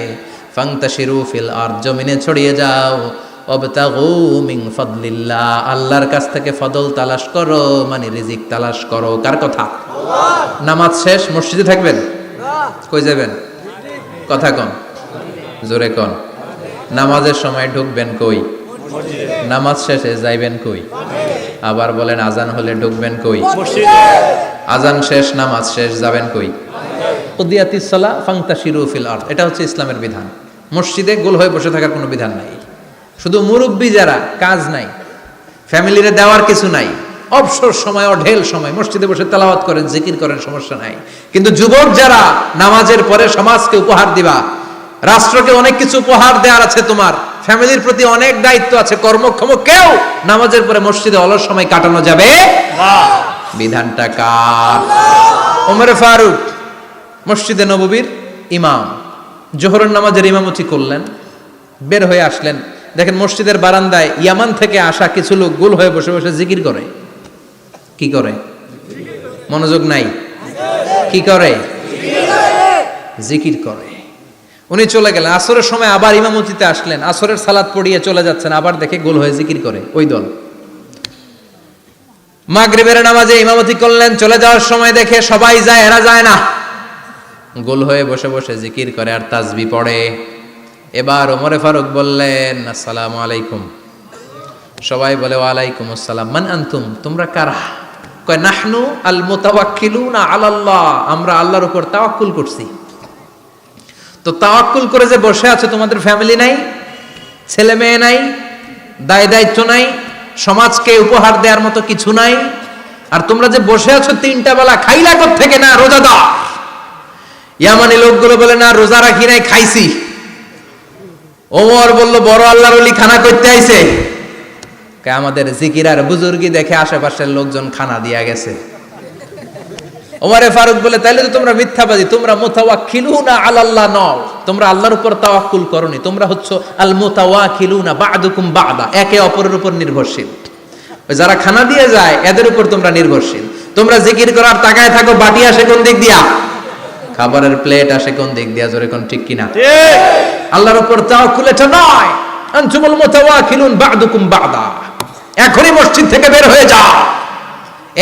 ফান্তাশিরু ফিল আরদ, জমিনে ছড়িয়ে যাও, ওয়াবতাগু মিন ফাদলিল্লাহ, আল্লাহর কাছ থেকে ফদল তালাশ করো, মানে রিজিক তালাশ করো। কার কথা? আল্লাহ। নামাজ শেষ, মসজিদে থাকবেন? কই যাবেন? কথা কন, জোরে কন। নামাজের সময় ঢুকবেন কই? নামাজ শেষে যাইবেন কই? আবার বলেন আজান হলে ঢুকবেন কই? মসজিদে। আজান শেষ, নামাজ শেষ, যাবেন কই? কুদিয়াতিস সালাহ ফান্তাশিরু ফিল আরদ, এটা হচ্ছে ইসলামের বিধান। মসজিদে গোল হয়ে বসে থাকার কোনো বিধান নাই। শুধু মুরব্বী যারা, কাজ নাই, ফ্যামিলিরে দেওয়ার কিছু নাই, অবসর সময়, অঢেল সময় মসজিদে বসে তেলাওয়াত করেন, জিকির করেন, সমস্যা নাই। কিন্তু যুবক যারা, নামাজের পরে সমাজকে উপহার দিবা, রাষ্ট্রকে অনেক কিছু উপহার দেওয়ার আছে, তোমার ফ্যামিলির প্রতি অনেক দায়িত্ব আছে, কর্মক্ষম কেউ নামাজের পরে মসজিদে অলস সময় কাটানো যাবে না। বিধানটা কার? ওমরে ফারুক মসজিদে নববীর ইমাম, জোহরের নামাজের ইমামতি করলেন, বের হয়ে আসলেন, দেখেন মসজিদের বারান্দায় ইয়ামান থেকে আসা কিছু লোক গোল হয়ে বসে বসে জিকির করে। কি করে? মনোযোগ নাই। কি করে? জিকির করে। উনি চলে গেলেন, আসরের সময় আবার ইমামতিতে আসলেন, আসরের সালাত পড়িয়ে চলে যাচ্ছেন, আবার দেখে গোল হয়ে জিকির করে ওই দল। মাগরিবের নামাজে ইমামতি করলেন, চলে যাওয়ার সময় দেখে সবাই যায়, এরা যায় না, গোল হয়ে বসে বসে জিকির করে আর তাসবিহ পড়ে। এবার ওমরে ফারুক বললেন আসসালামু আলাইকুম। সবাই বলে ওয়ালাইকুম আসসালাম। মান আনতুম, তোমরা কারা? কয় নাহনু আল মুতাওয়াক্কিলুনা আলাল্লাহ, আমরা আল্লাহর উপর তাওয়াক্কুল করছি। তো তাওয়াক্কুল করে যে বসে আছো, তোমাদের ফ্যামিলি নাই, ছেলে মেয়ে নাই, দায় দায়িত্ব নাই, সমাজকে উপহার দেওয়ার মতো কিছু নাই, আর তোমরা যে বসে আছো 3টা বেলা, খাইলা কোত্থেকে? না রোজাদার। ইয়ামানি লোকগুলো বলে না রোজা রাখি নাই, খাইছি। ওমর বলল বড় আল্লাহর ওলি খানা করতে আইছে। আমাদের জিকির আর বুজুর্গি দেখে আশেপাশের লোকজন খানা দিয়া গেছে। ওমরে ফারুক বলে তাইলে তো তোমরা মিথ্যাবাদী, তোমরা মুতাওয়াক্কিলুনা আলাল্লাহ নও, তোমরা আল্লাহর উপর তাওয়াক্কুল করনি, তোমরা হচ্ছে আল মুতাওয়াক্কিলুনা বা'দুকুম বা'দা, একে অপরের উপর নির্ভরশীল। যারা খানা দিয়ে যায় এদের উপর তোমরা নির্ভরশীল। তোমরা জিকির করার তাকায় থাকো, বাটি আসে কোন দিক দিয়া? খাবারের প্লেট আসে কোন দিক দিয়া? জোরে কোন, ঠিক কিনা? আল্লাহর উপর তাওয়াক্কুল এটা নয়। আনতুমুল মুতাওয়াক্কিলুন বা'দুকুম বা'দা, এখনই মসজিদ থেকে বের হয়ে যাও।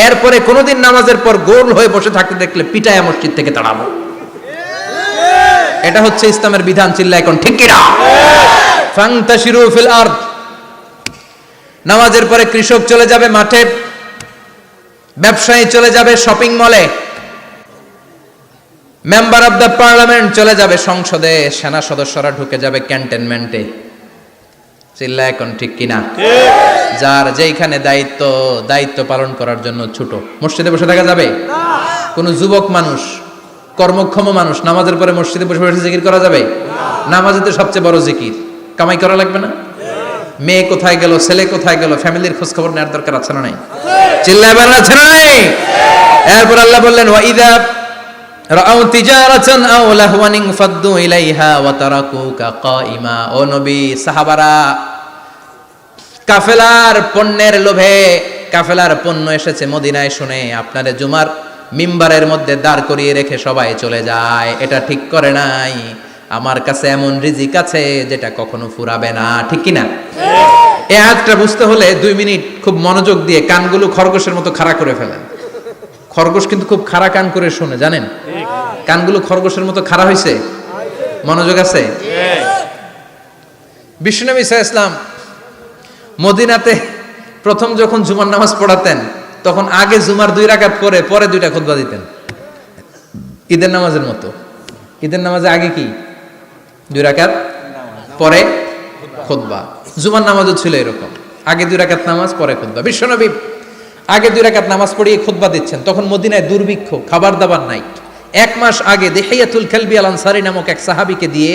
এরপরে কোনদিন নামাজের পর গোল হয়ে বসে থাকতে দেখলে পিটায়া মসজিদ থেকে তাড়াবো। এটা হচ্ছে ইসলামের বিধান। চিল্লা এখন ঠিক কিনা? ফান্তাশিরু ফিল আরদ। নামাজের পরে কৃষক চলে যাবে মাঠে, ব্যবসায়ী চলে যাবে শপিং মলে, মেম্বার অফ দ্য পার্লামেন্ট চলে যাবে সংসদে, সেনা সদস্যরা ঢুকে যাবে ক্যান্টনমেন্টে। চিল্লা এখন ঠিক কিনা? যার যেইখানে দায়িত্ব পালন করার জন্য ছোট, মসজিদে বসে থাকা যাবে? কোন যুবক মানুষ, কর্মক্ষম মানুষ নামাজের পরে মসজিদে বসে বসে জিকির করা যাবে? নামাজে তো সবচেয়ে বড় জিকির, কামাই করা লাগবে না? মেয়ে কোথায় গেল, ছেলে কোথায় গেল, ফ্যামিলির খোঁজ খবর নেওয়ার দরকার আছে না নাই? চিল্লায় বলেন আছে না নাই? এরপর আল্লাহ বললেন ওয়াইদা রাআউ তিজারাতান আও লাহওয়ান ফাদ্দু ইলাইহা ওয়া তারাকুকা কাইমা। ও নবী, সাহাবারা কাফেলার পণ্যের লোভে, কাফেলার পণ্য এসেছে মদিনায় শুনে আপনারে জুমার মিম্বারের মধ্যে দাঁড় করিয়ে রেখে সবাই চলে যায়। এটা ঠিক করে নাই। আমার কাছে এমন রিজিক আছে যেটা কখনো ফুরাবে না, ঠিক কিনা? এই আয়াতটা বুঝতে হলে 2 মিনিট খুব মনোযোগ দিয়ে কানগুলো খরগোশের মতো খাড়া করে ফেলেন। খরগোশ কিন্তু খুব খাড়া কান করে শোনে, জানেন? কানগুলো খরগোশের মতো খাড়া হয়েছে। মনোযোগ আছে? বিশ্বনবী সাল্লাল্লাহু আলাইহি ওয়াসাল্লাম মদিনাতে প্রথম যখন জুমার নামাজ পড়াতেন, তখন আগে জুমার 2 রাকাত পরে 2টা খুতবা দিতেন, ঈদের নামাজের মতো। ঈদের নামাজে আগে কি 2 রাকাত, পরে খুতবা। জুমার নামাজও ছিল এরকম, আগে 2 রাকাত নামাজ, পরে খুতবা। বিশ্বনবী আগে 2 রাকাত নামাজ পড়িয়ে খুতবা দিচ্ছেন, তখন মদিনায় দুর্ভিক্ষ, খাবার দাবার নাই। 1 মাস আগে দিহিয়াতুল কালবি আল আনসারী নামক এক সাহাবীকে দিয়ে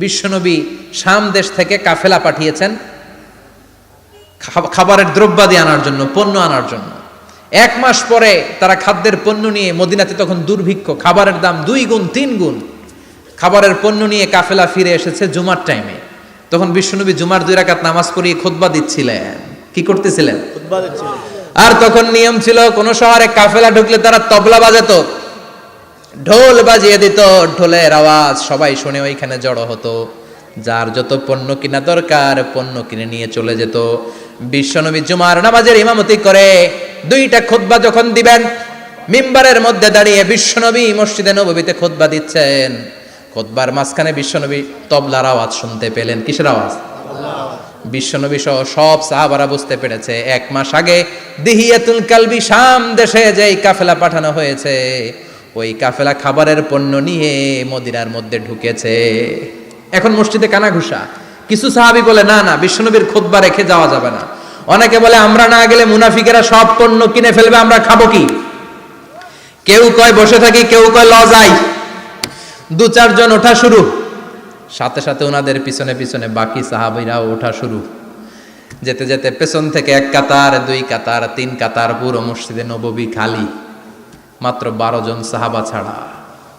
বিশ্বনবী শাম দেশ থেকে কাফেলা পাঠিয়েছেন খাবারের দ্রব্যাদি আনার জন্য, পণ্য আনার জন্য। 1 মাস পরে তারা খাদ্যের পণ্য নিয়ে, মদিনাতে তখন দুর্ভিক্ষ, খাবারের দাম 2 গুণ 3 গুণ, খাবারের পণ্য নিয়ে কাফেলা ফিরে এসেছে জুমার টাইমে। তখন বিশ্বনবী জুমার 2 রাকাত নামাজ পড়িয়ে খুতবা দিচ্ছিলেন। কি করতেছিলেন? খুতবা দিচ্ছিলেন। আর তখন নিয়ম ছিল, কোন শহরে কাফেলা ঢুকলে তারা তবলা বাজাতো, ঢোল বাজিয়ে দিত, ঢোলের আওয়াজ সবাই শুনে ওইখানে জড়ো হতো। যার যত পণ্য কিনা দরকার পণ্য কিনে নিয়ে চলে যেত। বিশ্বনবী জুমার নামাজের ইমামতি করে 2টা খুতবা যখন দিবেন, মিম্বারের মধ্যে দাঁড়িয়ে বিশ্বনবী মসজিদে নববীতে খুতবা দিচ্ছেন। খুতবার মাঝখানে বিশ্বনবী তবলার আওয়াজ শুনতে পেলেন। কিসের আওয়াজ? বিশ্বনবী সহ সব সাহাবারা বুঝতে পেরেছে 1 মাস আগে দিহিয়াতুল কালবি শাম দেশে যেই কাফেলা পাঠানো হয়েছে, ওই কাফেলা খাবারের পণ্য নিয়ে মদিনার মধ্যে ঢুকেছে। এখন মসজিদে কানাঘুষা। কিছু সাহাবী বলে না না, বিশ্বনবীর খুতবা রেখে যাওয়া যাবে না। অনেকে বলে আমরা না গেলে মুনাফিকেরা সব পণ্য কিনে ফেলবে, আমরা খাবো কি? কেউ কয় বসে থাকি, কেউ কয় ল যাই। 2-4 জন ওঠা শুরু, সাথে সাথে ওনাদের পিছনে পিছনে বাকি সাহাবীরাও ওঠা শুরু। যেতে যেতে পেছন থেকে 1 কাতার, 2 কাতার, 3 কাতার, পুরো মসজিদে নববী খালি, মাত্র 12 জন সাহাবা ছাড়া।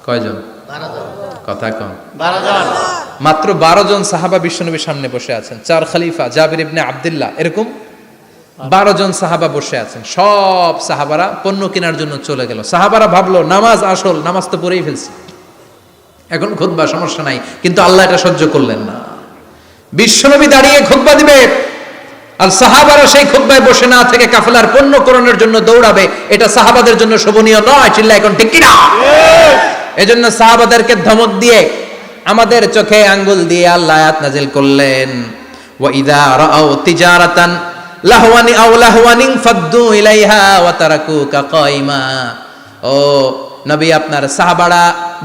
কয়জন? 12 জন। কথা কম। 12 জন। মাত্র 12 জন সাহাবা বিশ্বনবীর সামনে বসে আছেন। 4 খলিফা, জাবির ইবনে আব্দুল্লাহ, এরকম 12 জন সাহাবা বসে আছেন। সব সাহাবারা পণ্য কেনার জন্য চলে গেল। সাহাবারা ভাবলো নামাজ আসল, নামাজ তো পড়েই ফেলছি, এখন খুতবা সমস্যা নাই। কিন্তু আল্লাহ এটা সহ্য করলেন না। বিশ্বনবী দাঁড়িয়ে খুতবা দিবে, আর সাহাবারা সেই খুতবায় বসে না থেকে কাফেলার পণ্য করণের জন্য দৌড়াবে। এটা সাহাবাদের জন্য শোভনীয় নয়। চিল্লা এখন ঠিক কিনা? এজন্য সাহাবাদেরকে ধমক দিয়ে, আমাদের চোখে আঙ্গুল দিয়ে আল্লাহ আয়াত নাজিল করলেন, ওয়া ইযা রাআউ তিজারাতান লাহওয়ানি আও লাহওয়ানিন ফাদ্দু ইলাইহা ওয়া তারাকুকা কাইমা। ও নবী, আপনার সাহাবারা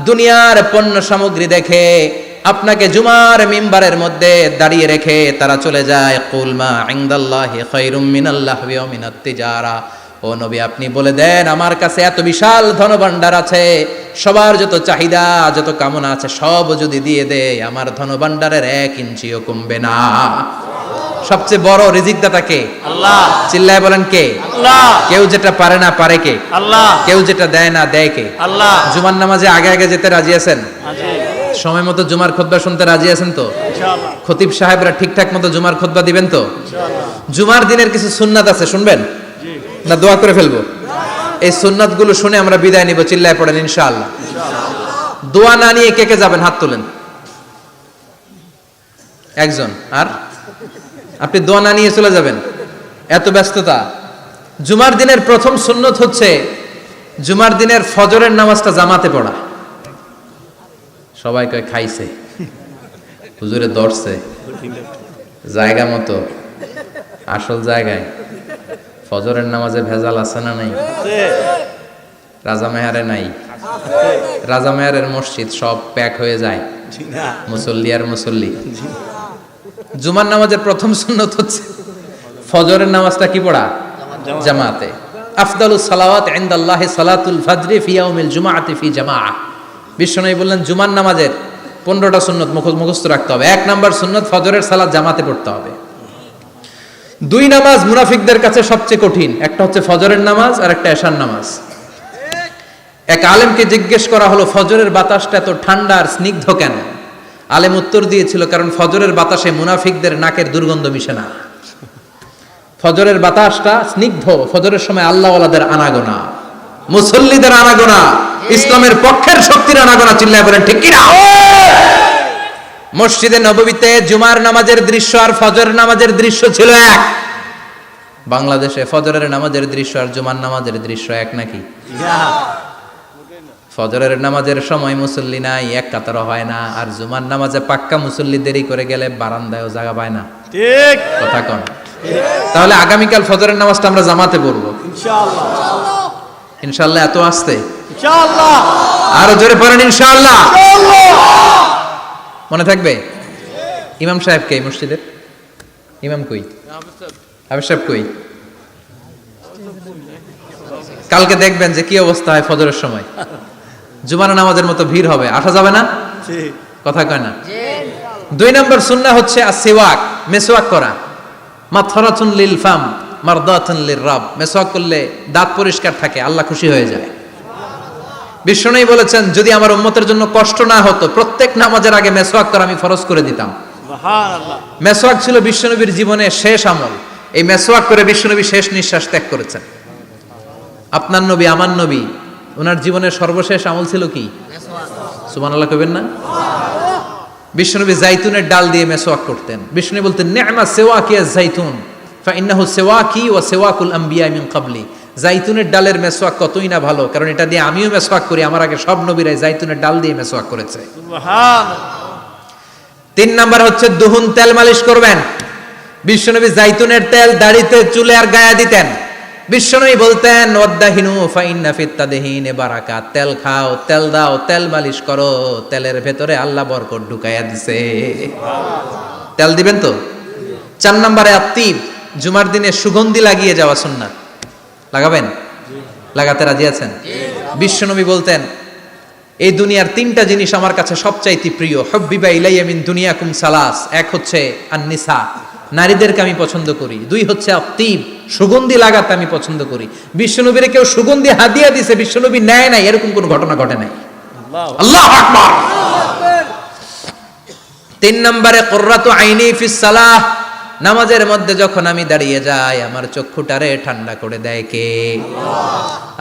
দুনিয়ার পণ্য সামগ্রী দেখে আপনাকে জুমার মিম্বারের মধ্যে দাঁড়িয়ে রেখে তারা চলে যায়। কুল মা ইনদাল্লাহি খায়রুম মিনাল লাহওয়ি ওয়া মিনাত তিজারা। ও নবী, আপনি বলে দেন আমার কাছে এত বিশাল ধনভাণ্ডার আছে, সবার যত চাহিদা যত কামনা আছে সব যদি দিয়ে দেয়, আমার ধনভাণ্ডারের 1 ইঞ্চিও কমবে না। সবচেয়ে বড় রিজিকদাতা কে? আল্লাহ। চিল্লায় বলেন কে? আল্লাহ। কেউ যেটা পারে না পারে কে? আল্লাহ। কেউ যেটা দেয় না দেয় কে? আল্লাহ। জুমার নামাজে আগে আগে যেতে রাজি আছেন? সময় মতো জুমার খুতবা শুনতে রাজি আছেন তো? ইনশাআল্লাহ। খতিব সাহেবরা ঠিকঠাক মতো জুমার খুতবা দিবেন তো? ইনশাআল্লাহ। জুমার দিনের কিছু সুন্নাত আছে, শুনবেন না দোয়া করে ফেলবো? এই সুন্নাতগুলো শুনে আমরা বিদায় নিব। চিল্লায় পড়েন ইনশাআল্লাহ। দোয়া না নিয়ে কে কে যাবেন? হাত তোলেন। একজন। আর আপনি দোয়া না নিয়ে চলে যাবেন? এত ব্যস্ততা। জুমার দিনের প্রথম সুন্নত হচ্ছে জুমার দিনের ফজরের নামাজটা জামাতে পড়া। সবাই কয় খাইছে, হুজুরে ধরছে জায়গা মতো, আসল জায়গায়। ফজরের নামাজে ভেজাল আছে না নাই? রাজা মেহারে নাই? রাজা মেহারের মসজিদ সব প্যাক হয়ে যায়, মুসল্লি আর মুসল্লি। জুমার নামাজের প্রথম সুন্নত হচ্ছে ফজরের নামাজটা কি পড়া? জামাতে। আফদালুস সালাওয়াত ইনদাল্লাহি সালাতুল ফাজরি ফি ইয়াউমিল জুমআতি ফি জামাআহ। বিশ্বনবী বললেন জুমার নামাজের 15টা সুন্নত মুখস্থ রাখতে হবে। 1 নাম্বার সুন্নত ফজরের সালাত জামাতে পড়তে হবে। 2 নামাজ মুনাফিকদের কাছে সবচেয়ে কঠিন, একটা হচ্ছে ফজরের নামাজ আর একটা এশার নামাজ। এক আলেমকে জিজ্ঞেস করা হলো ফজরের বাতাসটা এত ঠান্ডা আর স্নিগ্ধ কেন? আলেম উত্তর দিয়েছিল, কারণ ফজরের বাতাসে মুনাফিকদের নাকের দুর্গন্ধ মিশে না। ফজরের বাতাসটা স্নিগ্ধ, ফজরের সময় আল্লাহওয়ালাদের আনাগোনা, মুসল্লিদের আনাগোনা, ইসলামের পক্ষের শক্তির আনাগোনা। চিল্লায় বলেন ঠিক কিনা? মসজিদে নববীতে জুমার নামাজের দৃশ্য আর ফজর নামাজের দৃশ্য ছিল এক। বাংলাদেশে ফজরের নামাজের দৃশ্য আর জুমার নামাজের দৃশ্য এক নাকি? ফজরের নামাজের সময় মুসল্লি নাই, এক কাতারও হয় না, আর জুমার নামাজে পাক্কা মুসল্লি দেরি করে গেলে বারান্দায়ও জায়গা পায় না। ঠিক কথা কন। তাহলে আগামীকাল ফজরের নামাজটা আমরা জামাতে পড়বো ইনশাআল্লাহ। ইনশাআল্লাহ। এত আসতে ইনশাআল্লাহ। আরো জোরে পড়েন ইনশাআল্লাহ। মনে থাকবে? ইমাম সাহেব কে মসজিদের? ইমাম কই? হাফেজ সাহেব কই? কালকে দেখবেন যে কি অবস্থা হয় ফজরের সময়। জুমার নামাজের মতো ভিড় হবে, আসা যাবে না। ঠিক কথা কয় না। 2 নম্বর সুন্নাহ হচ্ছে আসওয়াক, মেসওয়াক করা। মাথরাতুন লিল ফাম মারদাতুন লির রাব। মেসওয়াক করলে দাঁত পরিষ্কার থাকে, আল্লাহ খুশি হয়ে যায়। বিশ্বনবী বলেছেন, যদি আমার উম্মতের জন্য কষ্ট না হতো প্রত্যেক নামাজের আগে মেসওয়াক করা আমি ফরজ করে দিতাম। সুবহানাল্লাহ। মেসওয়াক ছিল বিশ্বনবীর জীবনে শেষ আমল। এই মেসওয়াক করে বিশ্বনবী শেষ নিঃশ্বাস ত্যাগ করেছেন। আপনার নবী, আমার নবী, ওনার জীবনের সর্বশেষ আমল ছিল কি? সুবহানাল্লাহ কইবেন না? বিশ্বনবী জাইতুনের ডাল দিয়ে মেসওয়াক করতেন। বিশ্বনবী বলতেন, নি'মা সিওয়াকি আয-যাইতুন ফাইন্নাহু সিওয়াকি ওয়া সিওয়াকুল আমবিয়া মিন ক্বাবলি। জাইতুনের ডালের মেসওয়াক কতই না ভালো, কারণ এটা দিয়ে আমিও মেসওয়াক করি, আমার আগে সব নবীরাই জাইতুনের ডাল দিয়ে মেসওয়াক করেছে। সুবহানাল্লাহ। 3 নাম্বার হচ্ছে দুহুন, তেল মালিশ করবেন। বিশ্বনবী জাইতুনের তেল দাড়িতে, চুলে আর গায়ে দিতেন। বিশ্বনবী বলতেন, ওয়াদাহিনু ফাইন্না ফিত তাদহিনে বারাকাত। তেল খাও, তেল দাও, তেল মালিশ করো, তেলের ভেতরে আল্লাহ বরকত ঢুকাইয়া দিছে। তেল দিবেন তো? 4 নম্বরে আত্তিব, জুমার দিনে সুগন্ধি লাগিয়ে যাওয়া সুন্নাত। লাগাবেন? লাগাতে রাজি আছেন? বিশ্বনবী বলতেন, এই দুনিয়ার 3টা জিনিস আমার কাছে সবচাইতে প্রিয়। হুব্বিবা ইলাইয়া মিন দুনিয়াকুম সালাস। এক হচ্ছে আন-নিসা, নারীদেরকে আমি পছন্দ করি। 2 হচ্ছে আত্তিব, সুগন্ধি লাগাতে আমি পছন্দ করি। বিশ্বনবীরে কেউ সুগন্ধি হাদিয়া দিছে, বিশ্বনবী নেয় নাই, এরকম কোনো ঘটনা ঘটে নাই। আল্লাহু আকবার। 3 নম্বরে কুররাতু আইনি ফিস সালাহ। নামাজের মধ্যে যখন আমি দাঁড়িয়ে যাই আমার চক্ষুটারে ঠান্ডা করে দেয় কে?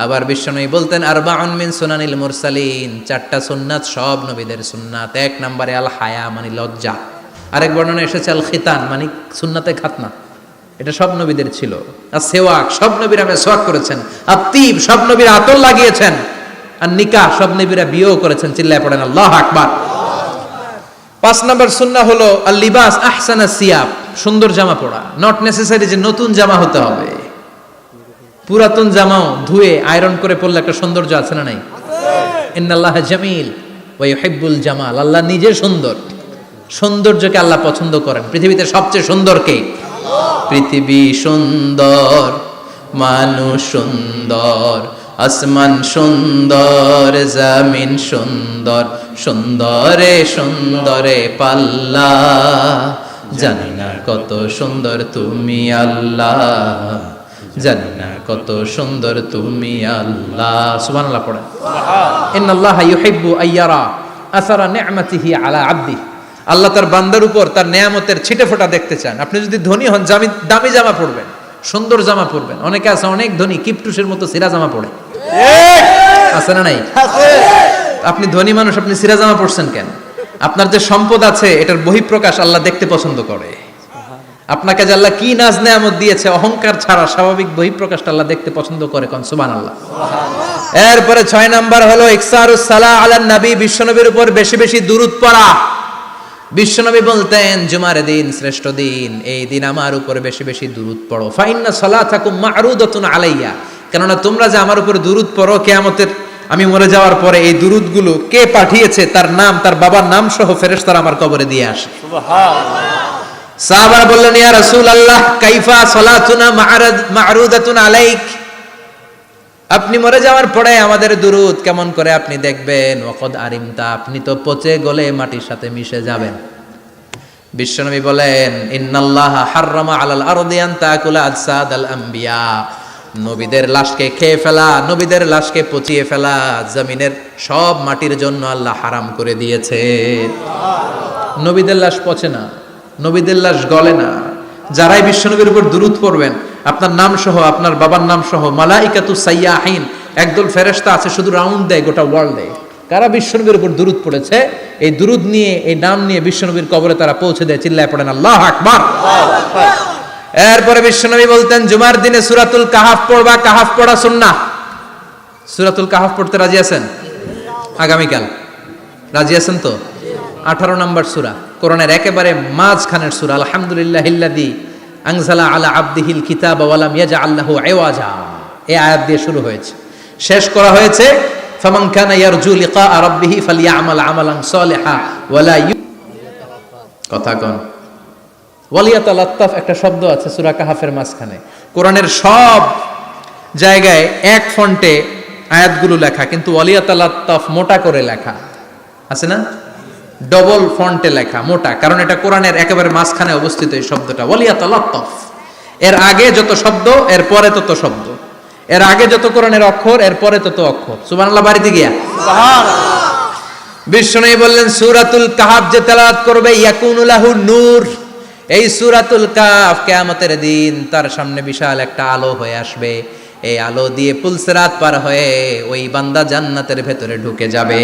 আবার বিশ্বনবী বলতেন, আরবাউন মিন সুনানিল মুরসালিন। 4টা সুন্নাত সব নবীদের সুন্নাত। 1 নম্বরে আল হায়া, মানে লজ্জা। আরেক বর্ণনা এসেছে আল খিতান, মানে সুন্নাতে খাতনা। এটা সব নবীদের ছিল। আর সেওয়াক, সব নবীরা মেসওয়াক করেছেন। আত্তিব, সব নবীরা আতর লাগিয়েছেন। আর নিকাহ, সব নবীরা বিয়েও করেছেন। চিল্লায় পড়েন আল্লাহু আকবার। 5 নম্বর সুন্নাহ হলো আল লিবাস আহসানা সিয়াব, সুন্দর জামা পরা। নট নেসেসারি যে নতুন জামা হতে হবে, পুরাতন জামাও ধুয়ে আয়রন করে পরলে একটা সৌন্দর্য আছে না নাই? ইন্নাল্লাহা জামিল ওয়া ইউহিব্বুল জামাল। আল্লাহ নিজে সুন্দর, সৌন্দর্যকে আল্লাহ পছন্দ করেন। পৃথিবীতে সবচেয়ে সুন্দর কে? পৃথিবী সুন্দর, মানুষ সুন্দর, আসমান সুন্দর, জমিন সুন্দর, সুন্দরে সুন্দরে পাল্লা। জানি না কত সুন্দর তুমি আল্লাহ, জানি না কত সুন্দর তুমি আল্লাহ। সুবহানাল্লাহ পড়েন। ইন্নাল্লাহা ইউহিব্বু আইয়ারা আসারা নি'মাতিহি আলা আবদি। আল্লাহ তার বান্দার উপর তার নেয়ামতের ছিটেফোঁটা দেখতে চান। আপনি যদি ধনী হন, দামি জামা পরবেন, সুন্দর জামা পরবেন। অনেকে আছে অনেক ধনী, কিপটুসের মতো সিরা জামা পরে, আছে না নাই? আপনি ধনী মানুষ, আপনি সিরা জামা পরছেন কেন? আপনার যে সম্পদ আছে এটার বহিঃপ্রকাশ আল্লাহ দেখতে পছন্দ করে। আপনাকে যে আল্লাহ কি নাজ নেয়ামত দিয়েছে, অহংকার ছাড়া স্বাভাবিক বহিঃপ্রকাশটা আল্লাহ দেখতে পছন্দ করে। কোন সুবহানাল্লাহ। এরপরে 6 নাম্বার হলো ইকসারুস সালাহ আলান নবী, বিশ্বনবীর উপর বেশি বেশি দুরূদ পড়া। বিশ্বনবী বলতেন, জুমার দিন শ্রেষ্ঠ দিন, এই দিন আমার উপর বেশি বেশি দুরূদ পড়ো। ফাইন্না সালাতাকুম মা'রুদাতুন আলাইয়া। কেননা তোমরা যে আমার উপর দুরূদ পড়ো, কিয়ামতের আমি মরে যাওয়ার পরে এই দুরূদগুলো কে পাঠিয়েছে তার নাম, তার বাবার নাম সহ ফেরেশতারা আমার কবরে দিয়ে আসে। সুবহানাল্লাহ। সাহাবারা বললেন, ইয়া রাসূলুল্লাহ কাইফা সালাতুনা মা'রুদাতুন আলাইক। আপনি মরে যাওয়ার পরে আমাদের দুরূদ কেমন করে আপনি দেখবেন? ওয়াকাদ আরিমতা, আপনি তো পচে গলে মাটির সাথে মিশে যাবেন। বিশ্বনবী বলেন, ইন্নাল্লাহা হাররামা আলাল আরদি আন তাকুলা আজসাদাল আমবিয়া। নবীদের লাশকে খেয়ে ফেলা, নবীদের লাশকে পচিয়ে ফেলা জমিনের সব মাটির জন্য আল্লাহ হারাম করে দিয়েছে। নবীদের লাশ পচে না, নবীদের লাশ গলে না। যারাই বিশ্বনবীর উপর দুরূদ পড়বেন, আপনার নাম সহ, আপনার বাবার নাম সহ, মালাইকাতু সাইয়াহিন, একদল ফেরেশতা আছে শুধু রাউন্ড দেয় গোটা ওয়ার্ল্ডে। কারা বিশ্বনবীর উপর দুরূদ পড়েছে, এই দুরূদ নিয়ে, এই নাম নিয়ে বিশ্বনবীর কবরে তারা পৌঁছে দেয়। চিল্লায় পড়েন আল্লাহু আকবার। এরপরে বিশ্বনবী বলতেন জুমার দিনে সূরাতুল কাহাফ পড়বা, কাহাফ পড়া সুন্নাহ। সূরাতুল কাহাফ পড়তে রাজি আছেন? আগামীকাল রাজি আছেন তো? 18 নম্বর সূরা, কোরআনের একেবারে মাঝখানের সূরা। আলহামদুলিল্লাহিল্লাযী আনজালা আলা আবদিহিল কিতাবা ওয়া লাম ইয়াজআল লাহু ইওয়াজা, এই আয়াত দিয়ে শুরু হয়েছে, শেষ করা হয়েছে ফামান কানা ইয়ারজু লিকা রাব্বিহি ফালইআমাল আমালান সালিহা ওয়া লা কথা কোন ওয়ালিয়াতালাত্তাফ একটা শব্দ আছে সূরা কাহাফের মাঝখানে। কোরআনের সব জায়গায় এক ফন্টে আয়াতগুলো লেখা, কিন্তু ওয়ালিয়াতালাত্তাফ মোটা করে লেখা আছে না, ডবল ফন্টে লেখা মোটা, কারণ এটা কোরআনের একেবারে মাঝখানে অবস্থিত এই শব্দটা ওয়ালিয়াতালাত্তাফ। এর আগে যত শব্দ এর পরে তত শব্দ, এর আগে যত কোরআনের অক্ষর এর পরে তত অক্ষর। সুবহানাল্লাহ বাড়িতে গিয়া বিশ্বনবী বললেন সূরাতুল কাহাফ যে তেলাওয়াত করবে ইয়াকুনু লাহু নূর, এই সূরাতুল কাহাফ কিয়ামতের দিন তার সামনে বিশাল একটা আলো হয়ে আসবে, এই আলো দিয়ে পুলসিরাত পার হয়ে ওই বান্দা জান্নাতের ভেতরে ঢুকে যাবে।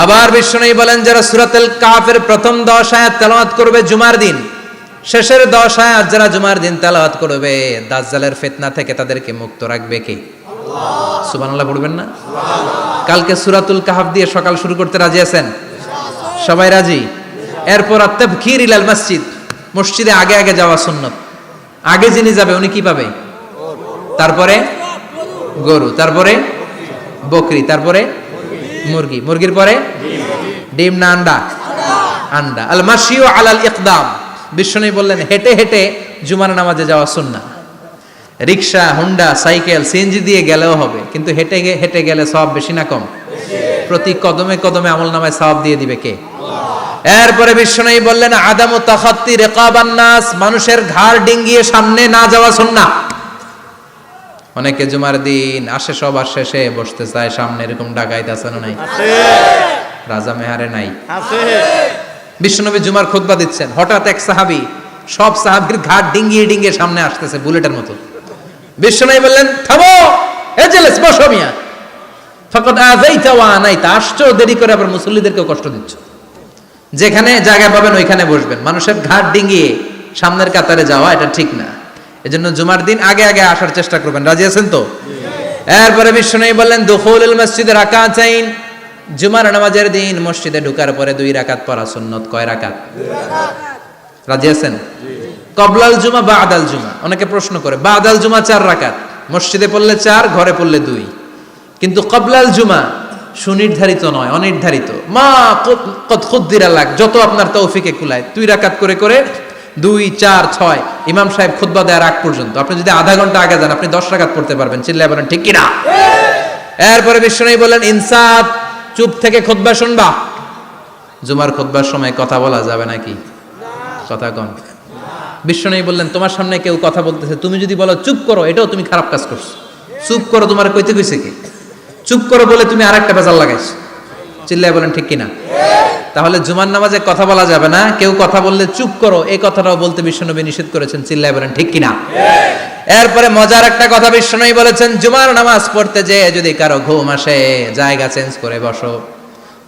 আবার বিশ্বনবী বলেন যারা সূরাতুল কাহাফের প্রথম 10 আয়াত তেলাওয়াত করবে জুমার দিন, শেষের 10 আয়াত যারা জুমার দিন তেলাওয়াত করবে, দাজ্জালের ফিতনা থেকে তাদেরকে মুক্ত রাখবে কে? আল্লাহ। সুবহানাল্লাহ পড়বেন না? কালকে সূরাতুল কাহাফ দিয়ে সকাল শুরু করতে রাজি আছেন? সবাই রাজি? এরপর আত-তাবকির ইলাল মসজিদ, মসজিদে আগে আগে যাওয়া সুন্নাত। আগে যিনি যাবে উনি কি পাবে? তারপরে গরু, তারপরে বকরি, তারপরে মুরগি, মুরগির পরে ডিম না আন্ডা? আন্ডা। আল মাশিউ আলাল ইকদাম, বিশ্বনবী বললেন হেঁটে হেঁটে জুমার নামাজে যাওয়া সুন্নাহ। রিকশা, হুন্ডা, সাইকেল, সিএনজি দিয়ে গেলেও হবে, কিন্তু হেঁটে হেঁটে গেলে সওয়াব বেশি না কম? প্রতি কদমে কদমে আমলনামায় সওয়াব দিয়ে দিবে কে? এরপরে বিশ্বনবী বললেন আদামু তাখাত্তি রিকাবান নাস, মানুষের ঘাড় ডিঙ্গিয়ে সামনে না যাওয়া সুন্নাহ। অনেকে জুমার দিন আসে সবার শেষে বসতে চায় সামনে, এরকম ডাকাইত আছে না নাই? আছে। রাজা মেহারে নাই? আছে। বিশ্বনবী জুমার খুতবা দিচ্ছেন, হঠাৎ এক সাহাবী সব সাহাবীর ঘাড় ডিঙ্গিয়ে ডিঙ্গিয়ে সামনে আসতেছে বুলেটের মতো। বিশ্বনবী বললেন থামো, এজেলেস বসো মিয়া, ফাকাদ আযাইতা ওয়া আনাইতা, আসছো দেরি করে আবার মুসল্লিদেরকেও কষ্ট দিচ্ছ। যেখানে জায়গা পাবেন ওইখানে বসবেন, মানুষের ঘাড় ডিঙ্গিয়ে সামনের কাতারে যাওয়া এটা ঠিক না। এজন্য জুমার দিন আগে আগে আসার চেষ্টা করবেন। রাজি আছেন তো? এরপরে বিশ্বনবী বললেন দুখুলুল মসজিদে রাকাতাইন, জুমার নামাজের দিন মসজিদে ঢোকার পরে 2 রাকাত পড়া সুন্নাত। কয় রাকাত? 2 রাকাত। রাজি আছেন? কবলাল জুমা বাদাল জুমা, অনেকে প্রশ্ন করে বাদাল জুমা 4 রাকাত, মসজিদে পড়লে 4, ঘরে পড়লে 2, কিন্তু কবলাল জুমা সুনির্ধারিত নয়, অনির্ধারিত। মা কদ খুদ্দিরা লাক, যত আপনার তৌফিকে কুলায় 2 রাকাত করে করে 2, 4, 6 ইমাম সাহেব খুতবা দেওয়ার আগ পর্যন্ত আপনি যদি আধা ঘন্টা আগে যান আপনি 10 রাকাত পড়তে পারবেন। চিল্লায় বলেন ঠিক কিনা? এরপরে বিশ্বনবী বলেন ইনসাত, চুপ থেকে খুতবা শুনবা। জুমার খুতবার সময় কথা বলা যাবে নাকি? কথা কন। বিশ্বনবী বললেন তোমার সামনে কেউ কথা বলতেছে, তুমি যদি বলো চুপ করো, এটাও তুমি খারাপ কাজ করছো। চুপ করো তোমার কইতে কইছে কি? চুপ করো বলে তুমি আরেকটা বেজাল লাগাইছো। চিল্লায় বলেন ঠিক কিনা? তাহলে জুমার নামাজে কথা বলা যাবে না, কেউ কথা বললে চুপ করো এই কথাটাও বলতে বিশ্বনবী নিষেধ করেছেন। চিল্লায় বলেন ঠিক কিনা? এরপরে মজার একটা কথা বিশ্বনবী বলেছেন, জুমার নামাজ পড়তে যেয়ে যদি কারো ঘুম আসে জায়গা চেঞ্জ করে বসো।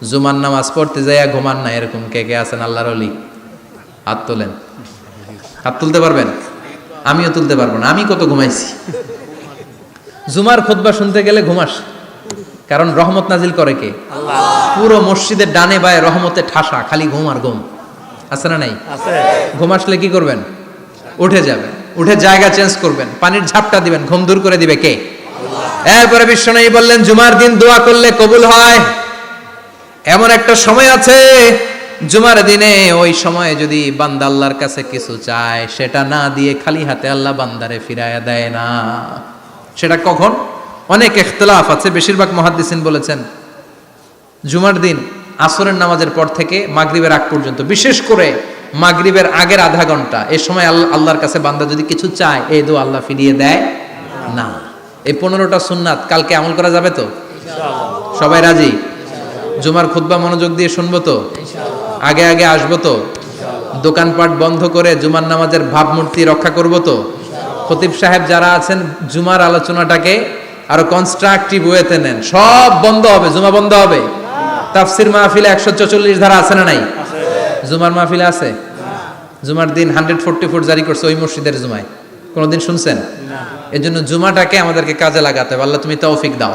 জুমার নামাজ পড়তে যেয়ে ঘুমান না, এরকম কে কে আছেন আল্লাহর ওলি? হাত তোলেন। হাত তুলতে পারবেন? আমিও তুলতে পারবো না, আমি কত ঘুমাইছি। জুমার খুতবা শুনতে গেলে ঘুমাস, কারণ রহমত নাজিল করে কে? আল্লাহ। পুরো মসজিদের ডানে বায়ে রহমতে ঠাসা, খালি ঘুম আর ঘুম। আছে না নাই? আছে। ঘুম আসলে কি করবেন? উঠে যাবেন, উঠে জায়গা চেঞ্জ করবেন, পানির ঝাপটা দিবেন, ঘুম দূর করে দিবে কে? আল্লাহ। এরপরে বিশ্বনবী বললেন জুমার দিন দোয়া করলে কবুল হয়। এমন একটা সময় আছে জুমার দিনে, ওই সময়ে যদি বান্দা আল্লাহর কাছে কিছু চায় সেটা না দিয়ে খালি হাতে আল্লাহ বান্দারে ফিরায়া দেয় না। সেটা কখন? অনেক ইখতিলাফ আছে, বেশিরভাগ মুহাদ্দিসিন বলেছেন জুমার দিন আসরের নামাজের পর থেকে মাগরিবের আগ পর্যন্ত, বিশেষ করে মাগরিবের আগের আধা ঘন্টা, এই সময় আল্লাহর কাছে বান্দা যদি কিছু চায় এই দোয়া আল্লাহ ফিরিয়ে দেয় না। এই 15টা সুন্নাত কালকে আমল করা যাবে তো? ইনশাআল্লাহ। সবাই রাজি? জুমার খুতবা মনোযোগ দিয়ে শুনবো তো? ইনশাআল্লাহ। আগে আগে আসবো তো? ইনশাআল্লাহ। দোকানপাট বন্ধ করে জুমার নামাজের ভাবমূর্তি রক্ষা করবো তো? ইনশাআল্লাহ। খতিব সাহেব যারা আছেন জুমার আলোচনাটাকে আরো কনস্ট্রাকটিভ ওয়েতে নেন। সব বন্ধ হবে, জুমা বন্ধ হবে। তাফসির মাহফিলে 144 ধারা আছে না নাই? জুমার মাহফিলে আছে? জুমার দিন 144 জারি করছে ওই মসজিদের জুমায়, কোনোদিন শুনছেন? এই জন্য জুমাটাকে আমাদেরকে কাজে লাগাতে হবে। আল্লাহ তুমি তৌফিক দাও।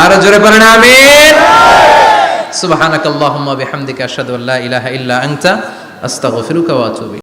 আরো জোরে বলেন আমিন। সুবহানাকাল্লাহুম্মা বিহামদিকা আশহাদু আল্লা ইলাহা ইল্লা আনতা আস্তাগফিরুকা ওয়া আতুবু